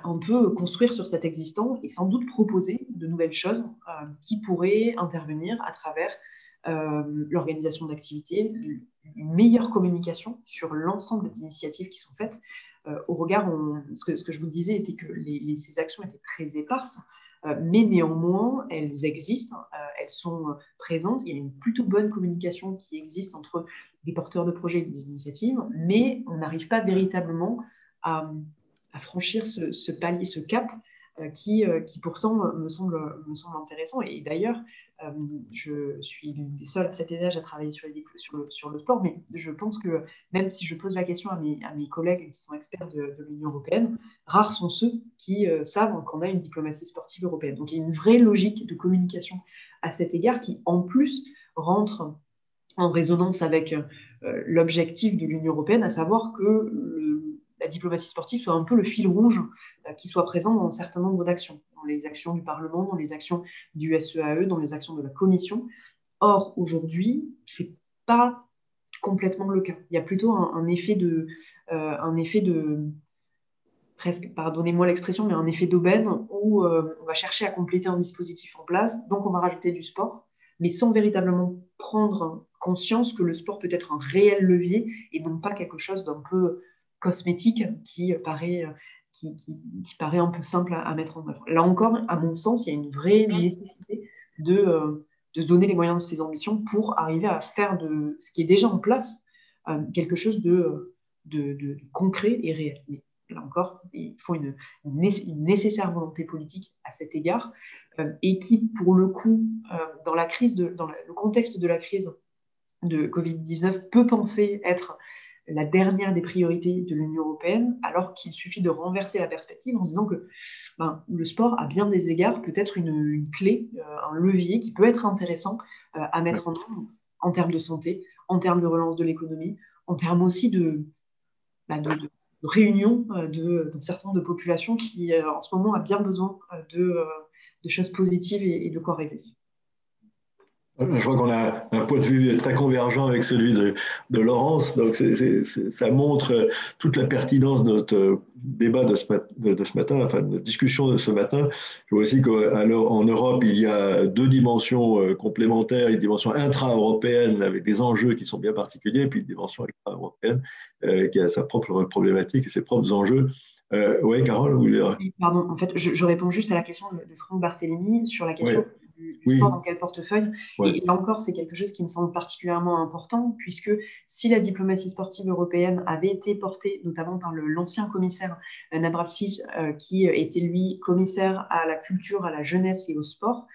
on peut construire sur cet existant et sans doute proposer de nouvelles choses qui pourraient intervenir à travers l'organisation d'activités, une meilleure communication sur l'ensemble des initiatives qui sont faites. Au regard, ce que je vous disais était que ces actions étaient très éparses, mais néanmoins, elles existent, elles sont présentes. Il y a une plutôt bonne communication qui existe entre les porteurs de projets et des initiatives, mais on n'arrive pas véritablement à franchir ce palier, ce cap, qui pourtant me semble intéressant. Et d'ailleurs, je suis l'une des seules de cet âge à travailler sur le sport, mais je pense que même si je pose la question à mes collègues qui sont experts de l'Union européenne, rares sont ceux qui savent qu'on a une diplomatie sportive européenne. Donc il y a une vraie logique de communication à cet égard qui, en plus, rentre en résonance avec l'objectif de l'Union européenne, à savoir que la diplomatie sportive soit un peu le fil rouge qui soit présent dans un certain nombre d'actions, dans les actions du Parlement, dans les actions du SEAE, dans les actions de la Commission. Or, aujourd'hui, ce n'est pas complètement le cas. Il y a plutôt un effet de presque, pardonnez-moi l'expression, mais un effet d'aubaine où on va chercher à compléter un dispositif en place, donc on va rajouter du sport, mais sans véritablement prendre conscience que le sport peut être un réel levier et non pas quelque chose d'un peu cosmétique qui paraît un peu simple à mettre en œuvre. Là encore, à mon sens, il y a une vraie nécessité de se donner les moyens de ses ambitions pour arriver à faire de ce qui est déjà en place quelque chose de concret et réel. Mais là encore, il faut une nécessaire volonté politique à cet égard et qui, pour le coup, dans le contexte de la crise de Covid-19, peut penser être la dernière des priorités de l'Union européenne, alors qu'il suffit de renverser la perspective en se disant que le sport, à bien des égards, peut être une clé, un levier qui peut être intéressant à mettre en œuvre en termes de santé, en termes de relance de l'économie, en termes aussi de réunion d'un certain nombre de populations qui, en ce moment, a bien besoin de choses positives et de quoi rêver.
Je crois qu'on a un point de vue très convergent avec celui de Laurence. Donc, ça montre toute la pertinence de notre débat de ce matin, enfin, de notre discussion de ce matin. Je vois aussi qu'en Europe, il y a deux dimensions complémentaires, une dimension intra-européenne avec des enjeux qui sont bien particuliers, puis une dimension extra-européenne qui a sa propre problématique et ses propres enjeux. Oui, Carole, vous voulez...
Pardon, en fait, je réponds juste à la question de Franck Barthélemy sur la question du sport dans quel portefeuille. Et là encore, c'est quelque chose qui me semble particulièrement important, puisque si la diplomatie sportive européenne avait été portée notamment par l'ancien commissaire Navracsics, qui était lui commissaire à la culture, à la jeunesse et au sport,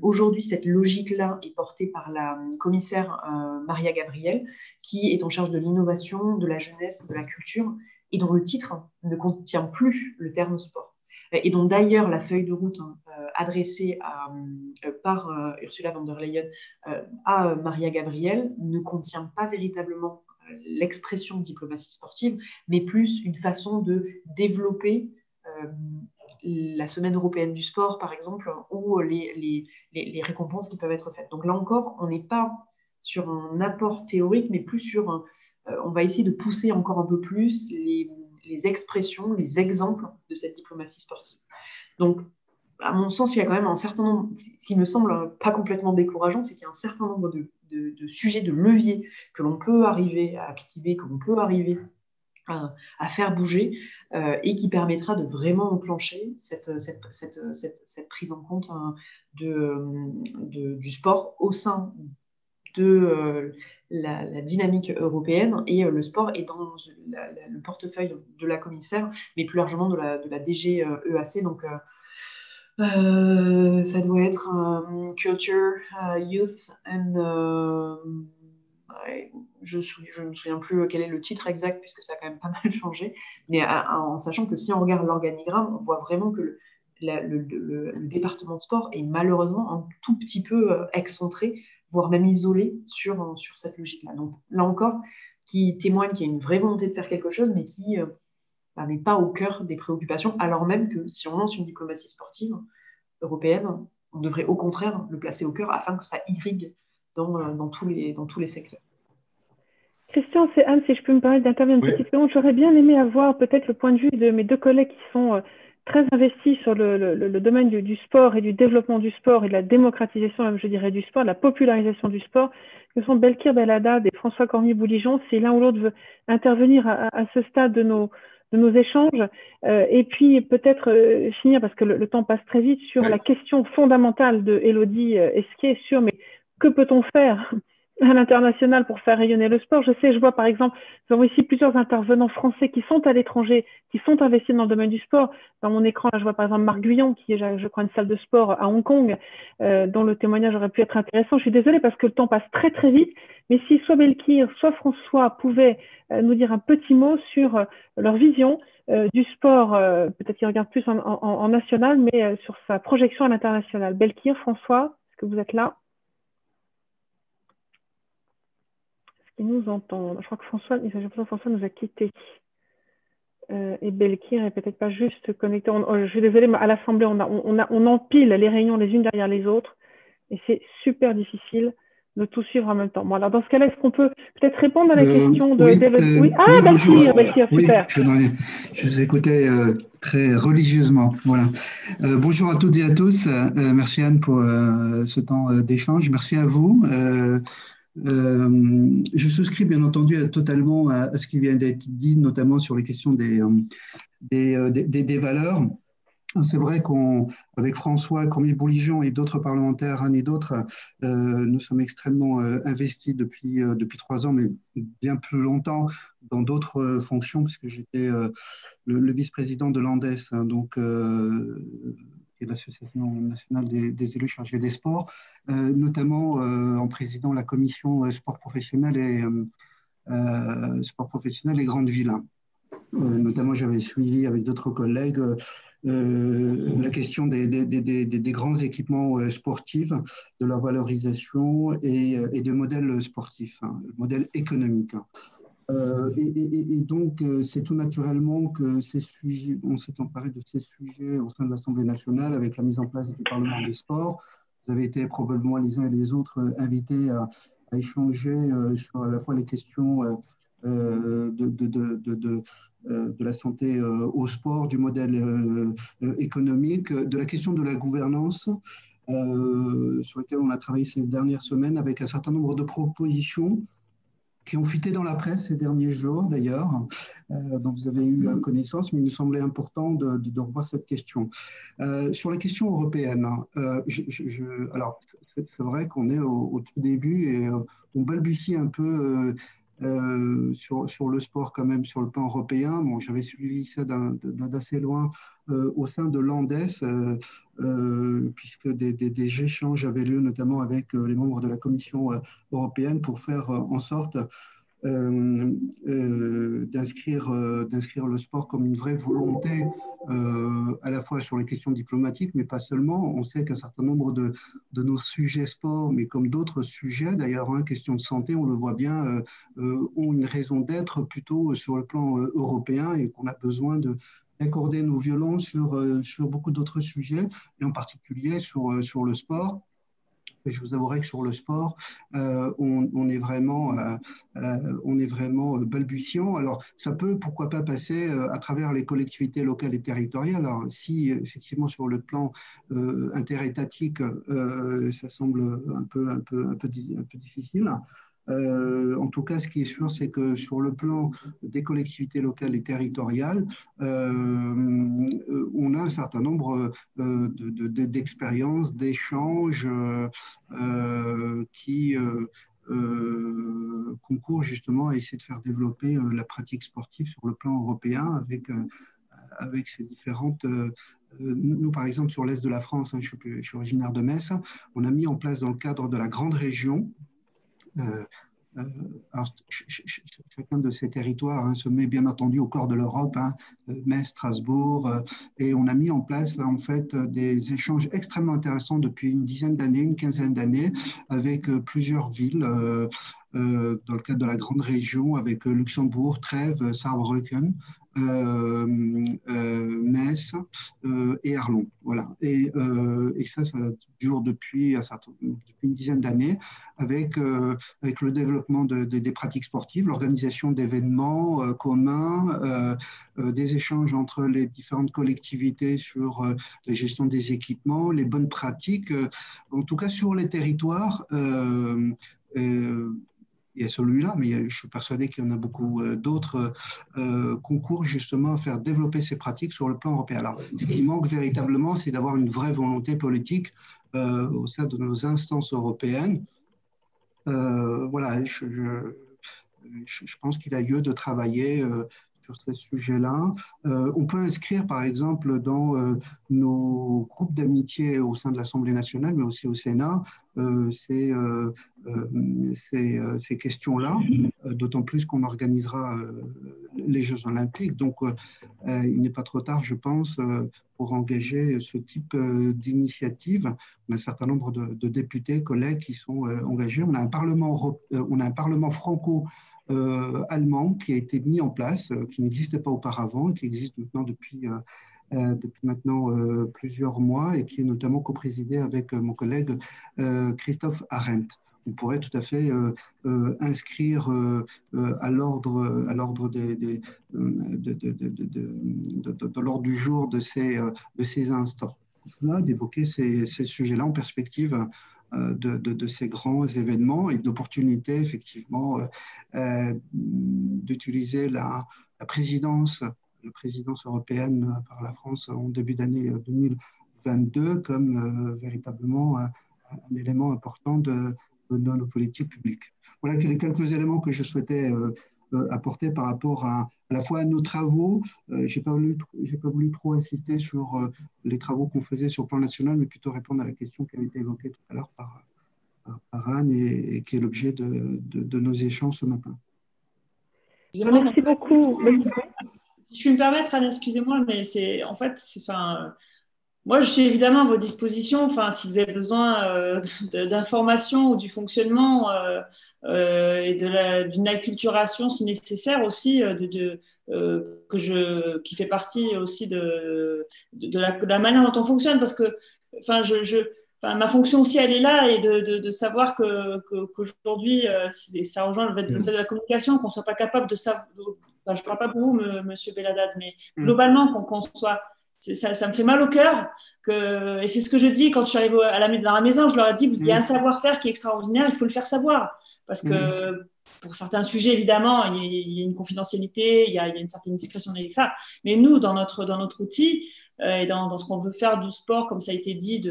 aujourd'hui, cette logique-là est portée par la commissaire Maria Gabriel, qui est en charge de l'innovation, de la jeunesse, de la culture, et dont le titre ne contient plus le terme sport. Et dont d'ailleurs la feuille de route adressée par Ursula von der Leyen à Maria Gabriel ne contient pas véritablement l'expression diplomatie sportive, mais plus une façon de développer la semaine européenne du sport, par exemple, ou les récompenses qui peuvent être faites. Donc là encore, on n'est pas sur un apport théorique, mais plus sur on va essayer de pousser encore un peu plus les expressions, les exemples de cette diplomatie sportive. Donc, à mon sens, il y a quand même un certain nombre, ce qui me semble pas complètement décourageant, c'est qu'il y a un certain nombre de sujets, de leviers que l'on peut arriver à activer, que l'on peut arriver à faire bouger et qui permettra de vraiment enclencher cette prise en compte du sport au sein de la dynamique européenne, et le sport est dans le portefeuille de la commissaire, mais plus largement de la DG EAC. Donc, ça doit être Culture, Youth and... je ne me souviens plus quel est le titre exact, puisque ça a quand même pas mal changé, mais en sachant que si on regarde l'organigramme, on voit vraiment que le département de sport est malheureusement un tout petit peu excentré, voire même isolé sur cette logique-là. Donc là encore, qui témoigne qu'il y a une vraie volonté de faire quelque chose, mais qui n'est pas au cœur des préoccupations, alors même que si on lance une diplomatie sportive européenne, on devrait au contraire le placer au cœur afin que ça irrigue dans tous les secteurs.
Christian, c'est Anne, si je peux me permettre d'intervenir une petite seconde. J'aurais bien aimé avoir peut-être le point de vue de mes deux collègues qui sont très investis sur le domaine du sport et du développement du sport et de la démocratisation, même je dirais, du sport, de la popularisation du sport, que sont Belkir Belhaddad et François Cormier-Bouligeon. Si l'un ou l'autre veut intervenir à ce stade de nos échanges, et puis peut-être finir, parce que le temps passe très vite, sur la question fondamentale de Élodie Esquier, sur mais que peut-on faire à l'international pour faire rayonner le sport. Je vois par exemple, nous avons ici plusieurs intervenants français qui sont à l'étranger, qui sont investis dans le domaine du sport. Dans mon écran, là, je vois par exemple Marc Guyon, qui est, je crois, une salle de sport à Hong Kong, dont le témoignage aurait pu être intéressant. Je suis désolée parce que le temps passe très très vite, mais si soit Belkir, soit François pouvaient nous dire un petit mot sur leur vision du sport, peut-être qu'ils regardent plus en national, mais sur sa projection à l'international. Belkir, François, est-ce que vous êtes là? Ils nous entendent. Je crois que François nous a quittés. Et Belkir n'est peut-être pas juste connecté. Je suis désolée, mais à l'Assemblée, on empile les réunions les unes derrière les autres. Et c'est super difficile de tout suivre en même temps. Bon, alors dans ce cas-là, est-ce qu'on peut peut-être répondre à la question de...
Oui,
Ah,
oui,
Belkir, super.
Oui, je vous écoutais très religieusement. Voilà. Bonjour à toutes et à tous. Merci Anne pour ce temps d'échange. Merci à vous. Je souscris bien entendu totalement à ce qui vient d'être dit, notamment sur les questions des valeurs. C'est vrai qu'avec François Cormier-Bouligeon et d'autres parlementaires, Anne et d'autres, nous sommes extrêmement investis depuis 3 ans, mais bien plus longtemps dans d'autres fonctions, puisque j'étais le vice-président de l'ANDES, hein, donc qui est l'Association nationale des élus chargés des sports, notamment en présidant la commission sport professionnel et grandes villes. Notamment, j'avais suivi avec d'autres collègues la question des grands équipements sportifs, de leur valorisation et des modèles sportifs, hein, le modèle économique. Et donc, c'est tout naturellement que on s'est emparé de ces sujets au sein de l'Assemblée nationale avec la mise en place du Parlement des sports. Vous avez été probablement les uns et les autres invités à échanger sur à la fois les questions de la santé au sport, du modèle économique, de la question de la gouvernance, sur laquelle on a travaillé ces dernières semaines avec un certain nombre de propositions qui ont fuité dans la presse ces derniers jours d'ailleurs, dont vous avez eu connaissance, mais il nous semblait important de revoir cette question. Sur la question européenne, alors c'est vrai qu'on est au tout début et on balbutie un peu sur le sport quand même sur le plan européen. Bon, j'avais suivi ça d'assez loin au sein de l'ANDES, puisque des échanges avaient lieu notamment avec les membres de la Commission européenne pour faire en sorte d'inscrire le sport comme une vraie volonté à la fois sur les questions diplomatiques, mais pas seulement. On sait qu'un certain nombre de nos sujets sport, mais comme d'autres sujets, d'ailleurs, hein, question de santé, on le voit bien, ont une raison d'être plutôt sur le plan européen et qu'on a besoin d'accorder nos violons sur beaucoup d'autres sujets, et en particulier sur le sport. Et je vous avouerai que sur le sport, on est vraiment balbutiant. Alors, ça peut, pourquoi pas, passer à travers les collectivités locales et territoriales. Alors, si effectivement sur le plan interétatique, ça semble un peu difficile. En tout cas, ce qui est sûr, c'est que sur le plan des collectivités locales et territoriales, on a un certain nombre d'expériences, d'échanges qui concourent justement à essayer de faire développer la pratique sportive sur le plan européen avec ces différentes... nous, par exemple, sur l'Est de la France, hein, je suis originaire de Metz, on a mis en place dans le cadre de la grande région, alors, chacun de ces territoires hein, se met bien entendu au cœur de l'Europe, hein, Metz, Strasbourg, et on a mis en place en fait des échanges extrêmement intéressants depuis une quinzaine d'années, avec plusieurs villes dans le cadre de la grande région, avec Luxembourg, Trèves, Saarbrücken, Metz et Arlon. Voilà. Et ça dure depuis une dizaine d'années avec le développement des pratiques sportives, l'organisation d'événements communs, des échanges entre les différentes collectivités sur la gestion des équipements, les bonnes pratiques. En tout cas, sur les territoires, il y a celui-là, mais je suis persuadé qu'il y en a beaucoup d'autres concours justement à faire développer ces pratiques sur le plan européen. Alors, ce qui manque véritablement, c'est d'avoir une vraie volonté politique au sein de nos instances européennes Voilà, je pense qu'il a lieu de travailler sur ces sujets-là. On peut inscrire, par exemple, dans nos groupes d'amitié au sein de l'Assemblée nationale, mais aussi au Sénat, ces questions-là, d'autant plus qu'on organisera les Jeux olympiques. Donc, il n'est pas trop tard, je pense, pour engager ce type d'initiative. On a un certain nombre de députés, collègues qui sont engagés. On a un parlement franco-allemand qui a été mis en place, qui n'existait pas auparavant et qui existe maintenant depuis plusieurs mois et qui est notamment coprésidé avec mon collègue Christophe Arendt. On pourrait tout à fait inscrire à l'ordre de l'ordre du jour de ces instants. Cela, d'évoquer ces sujets-là en perspective de ces grands événements et d'opportunités, effectivement, d'utiliser la présidence européenne par la France en début d'année 2022 comme véritablement un élément important de nos politiques publiques. Voilà les quelques éléments que je souhaitais apporter par rapport à la fois à nos travaux. Je n'ai pas voulu trop insister sur les travaux qu'on faisait sur le plan national, mais plutôt répondre à la question qui avait été évoquée tout à l'heure par Anne et qui est l'objet de nos échanges ce matin.
Merci beaucoup.
Si je puis me permettre, Anne, excusez-moi, mais moi, je suis évidemment à votre disposition. Si vous avez besoin d'informations ou du fonctionnement et d'une acculturation, si nécessaire aussi, qui fait partie aussi de la manière dont on fonctionne, parce que, ma fonction aussi, elle est là, et de savoir qu'aujourd'hui, ça rejoint le fait de la communication, qu'on ne soit pas capable de savoir. Je ne parle pas pour vous, monsieur Belhaddad, mais globalement, qu'on soit. Ça me fait mal au cœur, et c'est ce que je dis quand je suis arrivée dans la maison. Je leur ai dit, il y a un savoir-faire qui est extraordinaire, il faut le faire savoir. Parce que pour certains sujets, évidemment, il y a une confidentialité, il y a une certaine discrétion avec ça. Mais nous, dans notre outil, et dans ce qu'on veut faire du sport, comme ça a été dit,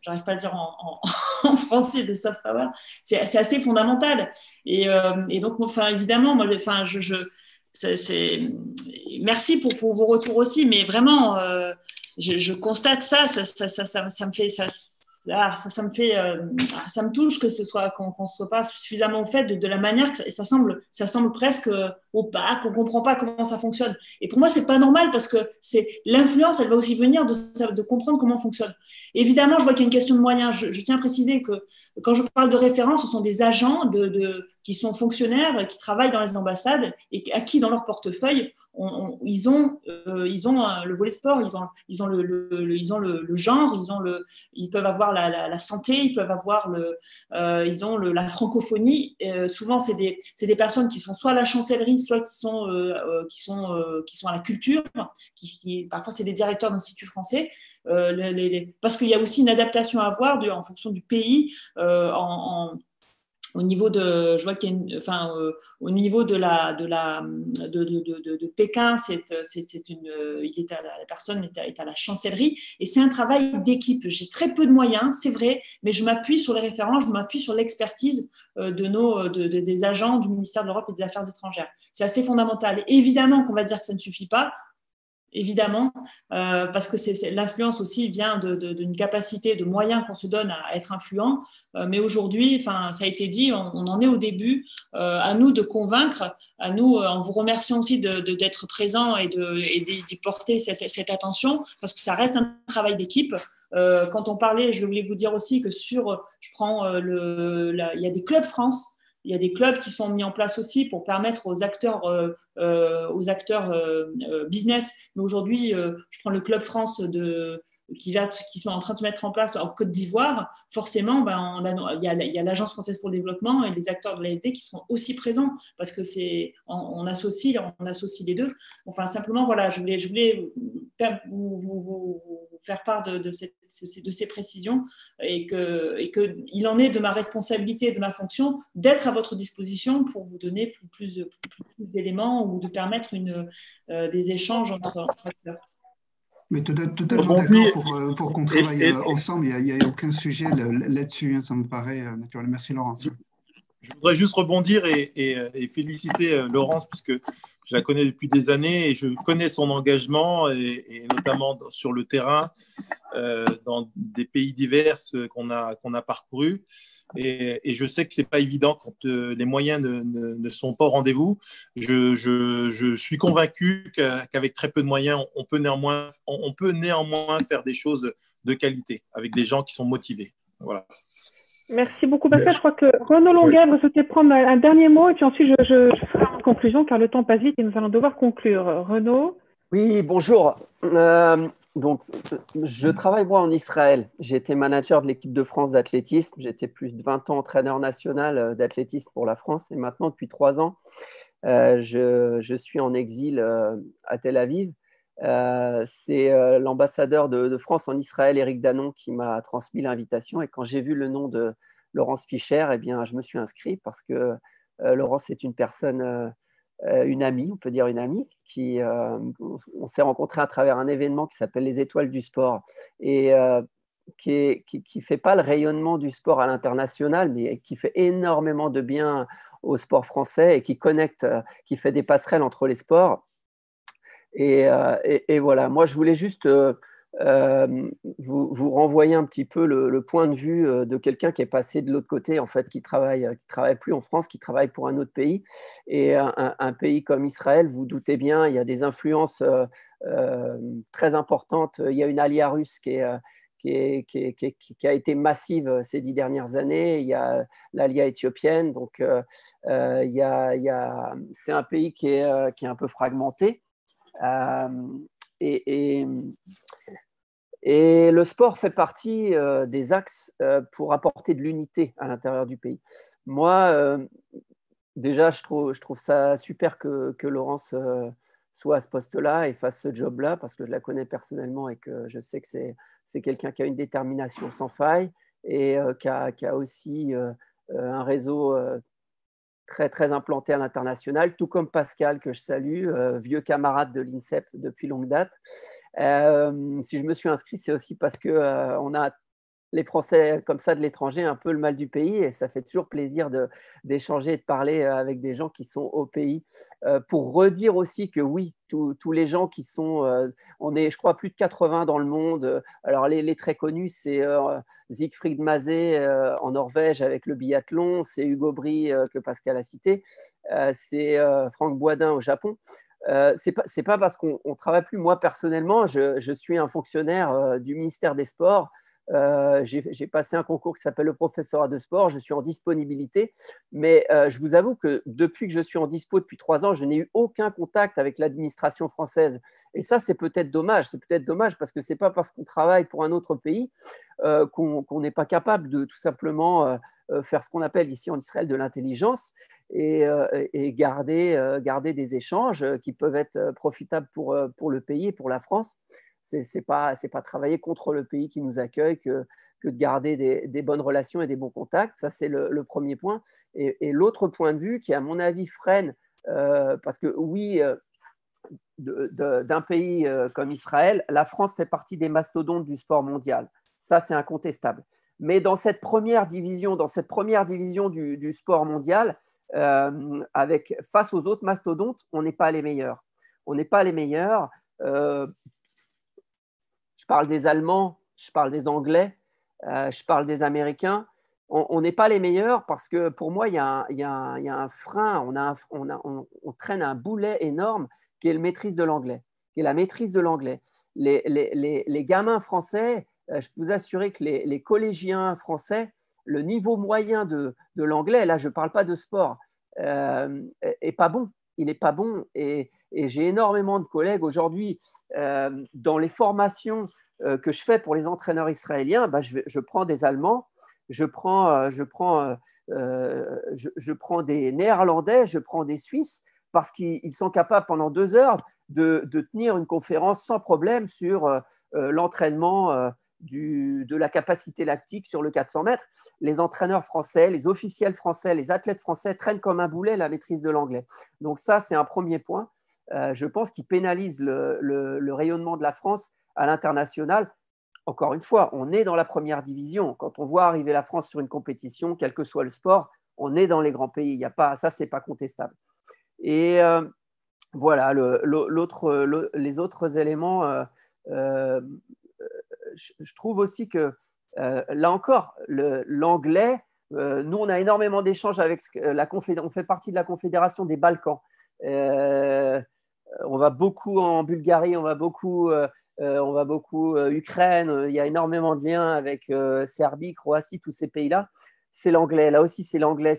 j'arrive pas à le dire en français, de soft power, c'est assez fondamental. Et donc, évidemment, moi, merci pour vos retours aussi, mais vraiment, je constate ça me touche que ce soit qu'on soit pas suffisamment au fait de la manière, et ça semble presque opaque, on comprend pas comment ça fonctionne. Et pour moi, c'est pas normal, parce que l'influence, elle va aussi venir de comprendre comment on fonctionne. Évidemment, je vois qu'il y a une question de moyens. Je tiens à préciser que quand je parle de référence, ce sont des agents qui sont fonctionnaires, qui travaillent dans les ambassades et à qui, dans leur portefeuille, ils ont le volet sport, ils ont le genre, ils peuvent avoir la santé, ils peuvent avoir ils ont la francophonie. Souvent, c'est des personnes qui sont soit à la chancellerie, soit qui sont à la culture, parfois c'est des directeurs d'instituts français. Parce qu'il y a aussi une adaptation à avoir en fonction du pays, au niveau de, je vois qu'il y a au niveau de Pékin, la personne est à la chancellerie, et c'est un travail d'équipe. J'ai très peu de moyens, c'est vrai, mais je m'appuie sur les références, je m'appuie sur l'expertise des agents du ministère de l'Europe et des Affaires étrangères. C'est assez fondamental. Évidemment qu'on va dire que ça ne suffit pas. Évidemment, parce que l'influence aussi vient d'une capacité, de moyens qu'on se donne à être influent. Mais aujourd'hui, ça a été dit, on en est au début. À nous de convaincre, à nous, en vous remerciant aussi d'être présent et d'y porter cette attention, parce que ça reste un travail d'équipe. Quand on parlait, je voulais vous dire aussi que il y a des clubs France. Il y a des clubs qui sont mis en place aussi pour permettre aux acteurs business. Mais aujourd'hui, je prends le Club France qui sont en train de se mettre en place en Côte d'Ivoire. Forcément, il y a l'Agence française pour le développement et les acteurs de l'AFD qui sont aussi présents, parce que on associe les deux. Enfin, simplement, voilà, je voulais vous faire part de ces précisions, et qu'il en est de ma responsabilité et de ma fonction d'être à votre disposition pour vous donner plus d'éléments ou de permettre des échanges entre acteurs.
Mais totalement d'accord pour qu'on travaille ensemble. Il n'y a aucun sujet là-dessus, ça me paraît naturel. Merci Laurence.
Je voudrais juste rebondir et féliciter Laurence, puisque je la connais depuis des années et je connais son engagement, et notamment sur le terrain, dans des pays divers qu'on a parcourus. Et je sais que ce n'est pas évident quand les moyens ne sont pas au rendez-vous. Je suis convaincu qu'avec très peu de moyens, on peut néanmoins faire des choses de qualité avec des gens qui sont motivés. Voilà.
Merci beaucoup, Pascal. Je crois que Renaud Longèvre souhaitait prendre un dernier mot et puis ensuite je ferai une conclusion car le temps passe vite et nous allons devoir conclure. Renaud?
Oui, bonjour. Donc, je travaille moi en Israël. J'ai été manager de l'équipe de France d'athlétisme. J'étais plus de 20 ans entraîneur national d'athlétisme pour la France et maintenant, depuis 3 ans, je suis en exil à Tel Aviv. C'est l'ambassadeur de France en Israël, Éric Danon, qui m'a transmis l'invitation. Et quand j'ai vu le nom de Laurence Fischer, eh bien, je me suis inscrit parce que Laurence est une personne, une amie, on peut dire une amie, on s'est rencontrés à travers un événement qui s'appelle les Étoiles du sport et qui fait pas le rayonnement du sport à l'international, mais qui fait énormément de bien au sport français et qui connecte, qui fait des passerelles entre les sports. Et voilà, moi je voulais juste vous renvoyer un petit peu le point de vue de quelqu'un qui est passé de l'autre côté, en fait, qui travaille plus en France, qui travaille pour un autre pays. Et un pays comme Israël, vous doutez bien, il y a des influences très importantes. Il y a une alia russe qui a été massive ces 10 dernières années. Il y a l'alia éthiopienne. Donc, c'est un pays qui est un peu fragmenté. Et le sport fait partie des axes pour apporter de l'unité à l'intérieur du pays. Moi, déjà, je trouve ça super que Laurence soit à ce poste-là et fasse ce job-là, parce que je la connais personnellement et que je sais que c'est quelqu'un qui a une détermination sans faille et qui a aussi un réseau très, très implanté à l'international, tout comme Pascal, que je salue, vieux camarade de l'INSEP depuis longue date. Si je me suis inscrit, c'est aussi parce qu'on a les Français comme ça de l'étranger un peu le mal du pays et ça fait toujours plaisir d'échanger et de parler avec des gens qui sont au pays. Pour redire aussi que oui, tous les gens qui sont… on est, je crois, plus de 80 dans le monde. Alors, les très connus, c'est Siegfried Mazé en Norvège avec le biathlon, c'est Hugo Bry que Pascal a cité, c'est Franck Boisdin au Japon. C'est pas parce qu'on ne travaille plus. Moi, personnellement, je suis un fonctionnaire du ministère des Sports. J'ai passé un concours qui s'appelle le professorat de sport, je suis en disponibilité, mais je vous avoue que depuis que je suis en dispo depuis 3 ans, je n'ai eu aucun contact avec l'administration française. Et ça, c'est peut-être dommage. C'est peut-être dommage parce que ce n'est pas parce qu'on travaille pour un autre pays qu'on n'est pas capable de tout simplement faire ce qu'on appelle ici en Israël de l'intelligence et garder des échanges qui peuvent être profitables pour le pays et pour la France. C'est pas travailler contre le pays qui nous accueille que de garder des bonnes relations et des bons contacts. Ça, c'est le premier point. Et l'autre point de vue qui, à mon avis, freine, parce que oui, d'un pays comme Israël, la France fait partie des mastodontes du sport mondial. Ça, c'est incontestable. Mais dans cette première division du sport mondial, face aux autres mastodontes, on n'est pas les meilleurs. On n'est pas les meilleurs. Je parle des Allemands, je parle des Anglais, je parle des Américains. On n'est pas les meilleurs parce que pour moi, il y a un frein, on traîne un boulet énorme qui est la maîtrise de l'anglais. Les gamins français, je peux vous assurer que les collégiens français, le niveau moyen de l'anglais, là je ne parle pas de sport, est pas bon. Il n'est pas bon et j'ai énormément de collègues aujourd'hui dans les formations que je fais pour les entraîneurs israéliens. Je prends des Allemands, je prends des Néerlandais, je prends des Suisses parce qu'ils sont capables pendant 2 heures de tenir une conférence sans problème sur l'entraînement de la capacité lactique sur le 400 mètres. Les entraîneurs français, les officiels français, les athlètes français traînent comme un boulet la maîtrise de l'anglais. Donc ça, c'est un premier point. Je pense qu'il pénalise le rayonnement de la France à l'international, encore une fois, on est dans la première division. Quand on voit arriver la France sur une compétition, quel que soit le sport, on est dans les grands pays. Il y a pas, ça, ce n'est pas contestable. Et voilà, les autres éléments, je trouve aussi que, là encore, l'anglais, nous, on a énormément d'échanges avec on fait partie de la Confédération des Balkans. On va beaucoup en Bulgarie, on va beaucoup Ukraine, il y a énormément de liens avec Serbie, Croatie, tous ces pays-là. C'est l'anglais, là aussi c'est l'anglais.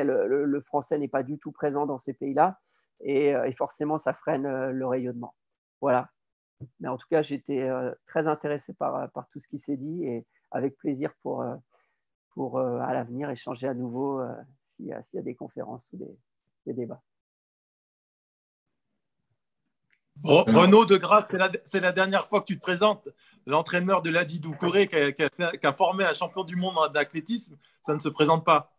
Le français n'est pas du tout présent dans ces pays-là et forcément ça freine le rayonnement. Voilà. Mais en tout cas, j'étais très intéressé par tout ce qui s'est dit et avec plaisir pour à l'avenir échanger à nouveau s'il y a des conférences ou des débats.
Renaud, de grâce, c'est la dernière fois que tu te présentes. L'entraîneur de l'Adi Doucouré qui a formé un champion du monde d'athlétisme, ça ne se présente pas.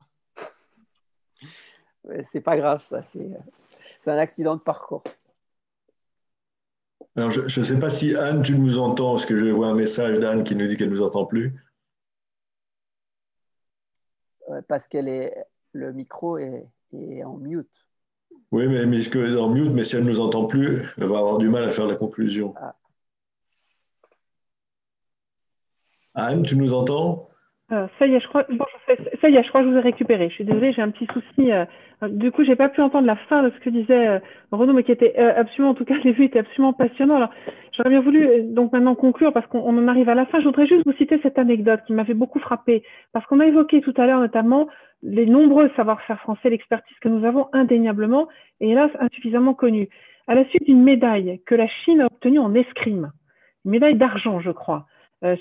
C'est pas grave, ça. C'est un accident de parcours.
Alors, je ne sais pas si Anne, tu nous entends, parce que je vois un message d'Anne qui nous dit qu'elle ne nous entend plus.
Parce le micro est en mute.
Oui, mais elle mise que en mute, mais si elle ne nous entend plus, elle va avoir du mal à faire la conclusion.
Ah.
Anne, tu nous entends?
Ça y est, je crois que je vous ai récupéré. Je suis désolée, j'ai un petit souci. Du coup, j'ai pas pu entendre la fin de ce que disait Renaud, mais qui était absolument, en tout cas, les vues étaient absolument passionnants. Alors, j'aurais bien voulu donc maintenant conclure parce qu'on en arrive à la fin. Je voudrais juste vous citer cette anecdote qui m'avait beaucoup frappée parce qu'on a évoqué tout à l'heure notamment les nombreux savoir-faire français, l'expertise que nous avons indéniablement et hélas insuffisamment connue. À la suite d'une médaille que la Chine a obtenue en escrime, une médaille d'argent, je crois,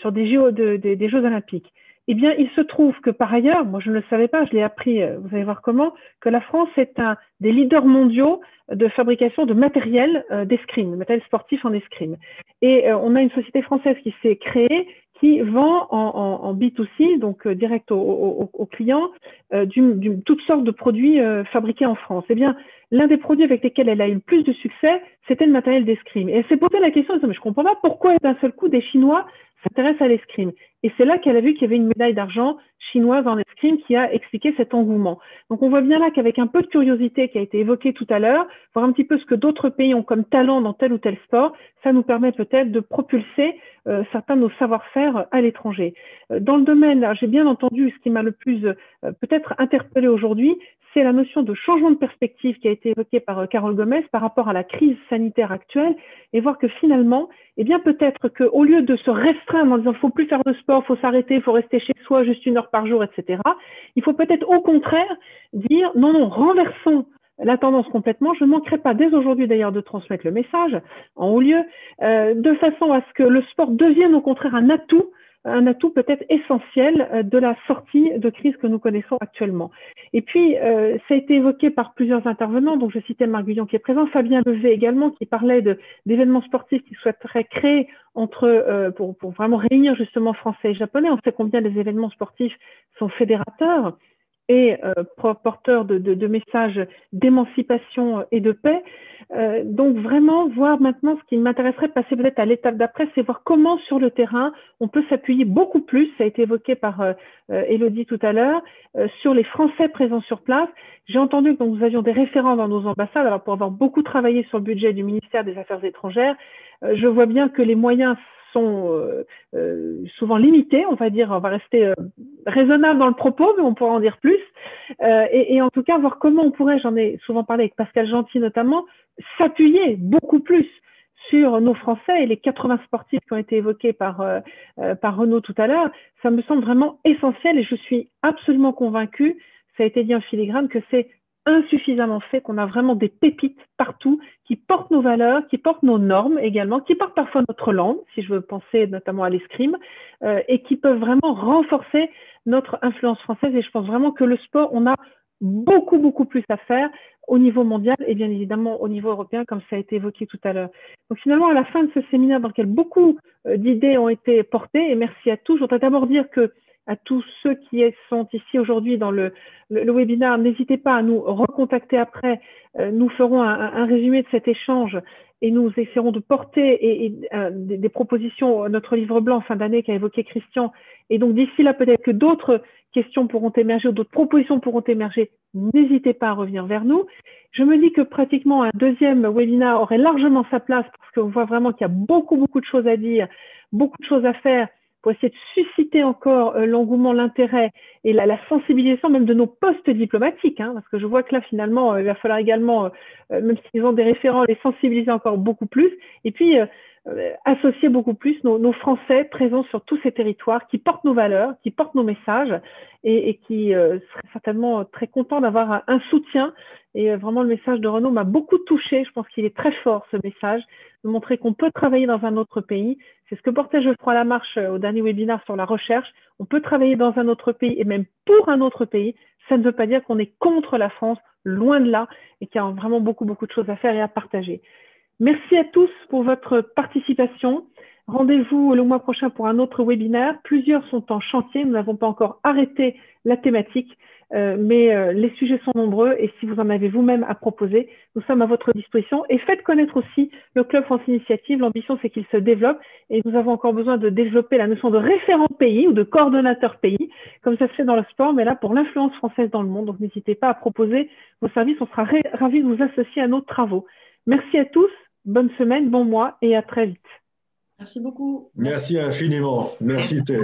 sur des Jeux Olympiques. Eh bien, il se trouve que par ailleurs, moi je ne le savais pas, je l'ai appris, vous allez voir comment, que la France est un des leaders mondiaux de fabrication de matériel d'escrime, de matériel sportif en escrime. Et on a une société française qui s'est créée, qui vend en B2C, donc direct aux clients, toutes sortes de produits fabriqués en France. Eh bien, l'un des produits avec lesquels elle a eu le plus de succès, c'était le matériel d'escrime. Et elle s'est posé la question, mais je ne comprends pas pourquoi d'un seul coup des Chinois s'intéressent à l'escrime. Et c'est là qu'elle a vu qu'il y avait une médaille d'argent chinoise en escrime qui a expliqué cet engouement. Donc on voit bien là qu'avec un peu de curiosité qui a été évoquée tout à l'heure, voir un petit peu ce que d'autres pays ont comme talent dans tel ou tel sport, ça nous permet peut-être de propulser certains de nos savoir-faire à l'étranger. Dans le domaine, là, j'ai bien entendu ce qui m'a le plus peut-être interpellé aujourd'hui, c'est la notion de changement de perspective qui a été évoquée par Carole Gomez par rapport à la crise sanitaire actuelle et voir que finalement, eh bien peut-être qu'au lieu de se restreindre en disant il ne faut plus faire de sport, il faut s'arrêter, il faut rester chez soi juste 1 heure par jour, etc., il faut peut-être au contraire dire non, renversons la tendance complètement. Je ne manquerai pas dès aujourd'hui d'ailleurs de transmettre le message en haut lieu, de façon à ce que le sport devienne au contraire un atout peut-être essentiel de la sortie de crise que nous connaissons actuellement. Et puis, ça a été évoqué par plusieurs intervenants, donc je citais Marc Guyon qui est présent, Fabien Levé également, qui parlait d'événements sportifs qu'il souhaiterait créer pour vraiment réunir justement Français et Japonais. On sait combien les événements sportifs sont fédérateurs et porteur de messages d'émancipation et de paix. Donc vraiment voir maintenant, ce qui m'intéresserait de passer peut-être à l'étape d'après, c'est voir comment sur le terrain on peut s'appuyer beaucoup plus, ça a été évoqué par Élodie tout à l'heure, sur les Français présents sur place. J'ai entendu que nous avions des référents dans nos ambassades, alors pour avoir beaucoup travaillé sur le budget du ministère des Affaires étrangères, je vois bien que les moyens sont souvent limités, on va dire, on va rester raisonnable dans le propos, mais on pourra en dire plus. Et en tout cas, voir comment on pourrait, j'en ai souvent parlé avec Pascal Gentil notamment, s'appuyer beaucoup plus sur nos Français et les 80 sportifs qui ont été évoqués par Renaud tout à l'heure. Ça me semble vraiment essentiel et je suis absolument convaincue, ça a été dit en filigrane, que c'est insuffisamment fait, qu'on a vraiment des pépites partout qui portent nos valeurs, qui portent nos normes également, qui portent parfois notre langue, si je veux penser notamment à l'escrime, et qui peuvent vraiment renforcer notre influence française. Et je pense vraiment que le sport, on a beaucoup plus à faire au niveau mondial et bien évidemment au niveau européen, comme ça a été évoqué tout à l'heure. Donc finalement, à la fin de ce séminaire dans lequel beaucoup d'idées ont été portées, et merci à tous, je voudrais d'abord dire que à tous ceux qui sont ici aujourd'hui dans le webinaire. N'hésitez pas à nous recontacter après. Nous ferons un résumé de cet échange et nous essaierons de porter des propositions à notre livre blanc fin d'année qu'a évoqué Christian. Et donc d'ici là, peut-être que d'autres questions pourront émerger ou d'autres propositions pourront émerger. N'hésitez pas à revenir vers nous. Je me dis que pratiquement un deuxième webinaire aurait largement sa place parce qu'on voit vraiment qu'il y a beaucoup de choses à dire, beaucoup de choses à faire pour essayer de susciter encore l'engouement, l'intérêt et la sensibilisation même de nos postes diplomatiques, hein, parce que je vois que là, finalement, il va falloir également, même s'ils ont des référents, les sensibiliser encore beaucoup plus, et puis associer beaucoup plus nos Français présents sur tous ces territoires, qui portent nos valeurs, qui portent nos messages, et qui seraient certainement très contents d'avoir un soutien. Et vraiment, le message de Renaud m'a beaucoup touchée. Je pense qu'il est très fort, ce message, de montrer qu'on peut travailler dans un autre pays. C'est ce que portait Geoffroy Lamarche au dernier webinaire sur la recherche. On peut travailler dans un autre pays et même pour un autre pays. Ça ne veut pas dire qu'on est contre la France, loin de là, et qu'il y a vraiment beaucoup de choses à faire et à partager. Merci à tous pour votre participation. Rendez-vous le mois prochain pour un autre webinaire. Plusieurs sont en chantier. Nous n'avons pas encore arrêté la thématique, mais les sujets sont nombreux et si vous en avez vous-même à proposer, nous sommes à votre disposition. Et faites connaître aussi le Club France Initiative. L'ambition, c'est qu'il se développe et nous avons encore besoin de développer la notion de référent pays ou de coordonnateur pays, comme ça se fait dans le sport, mais là pour l'influence française dans le monde. Donc n'hésitez pas à proposer vos services. On sera ravis de vous associer à nos travaux. Merci à tous. Bonne semaine, bon mois et à très vite.
Merci beaucoup.
Merci infiniment. Merci Thé.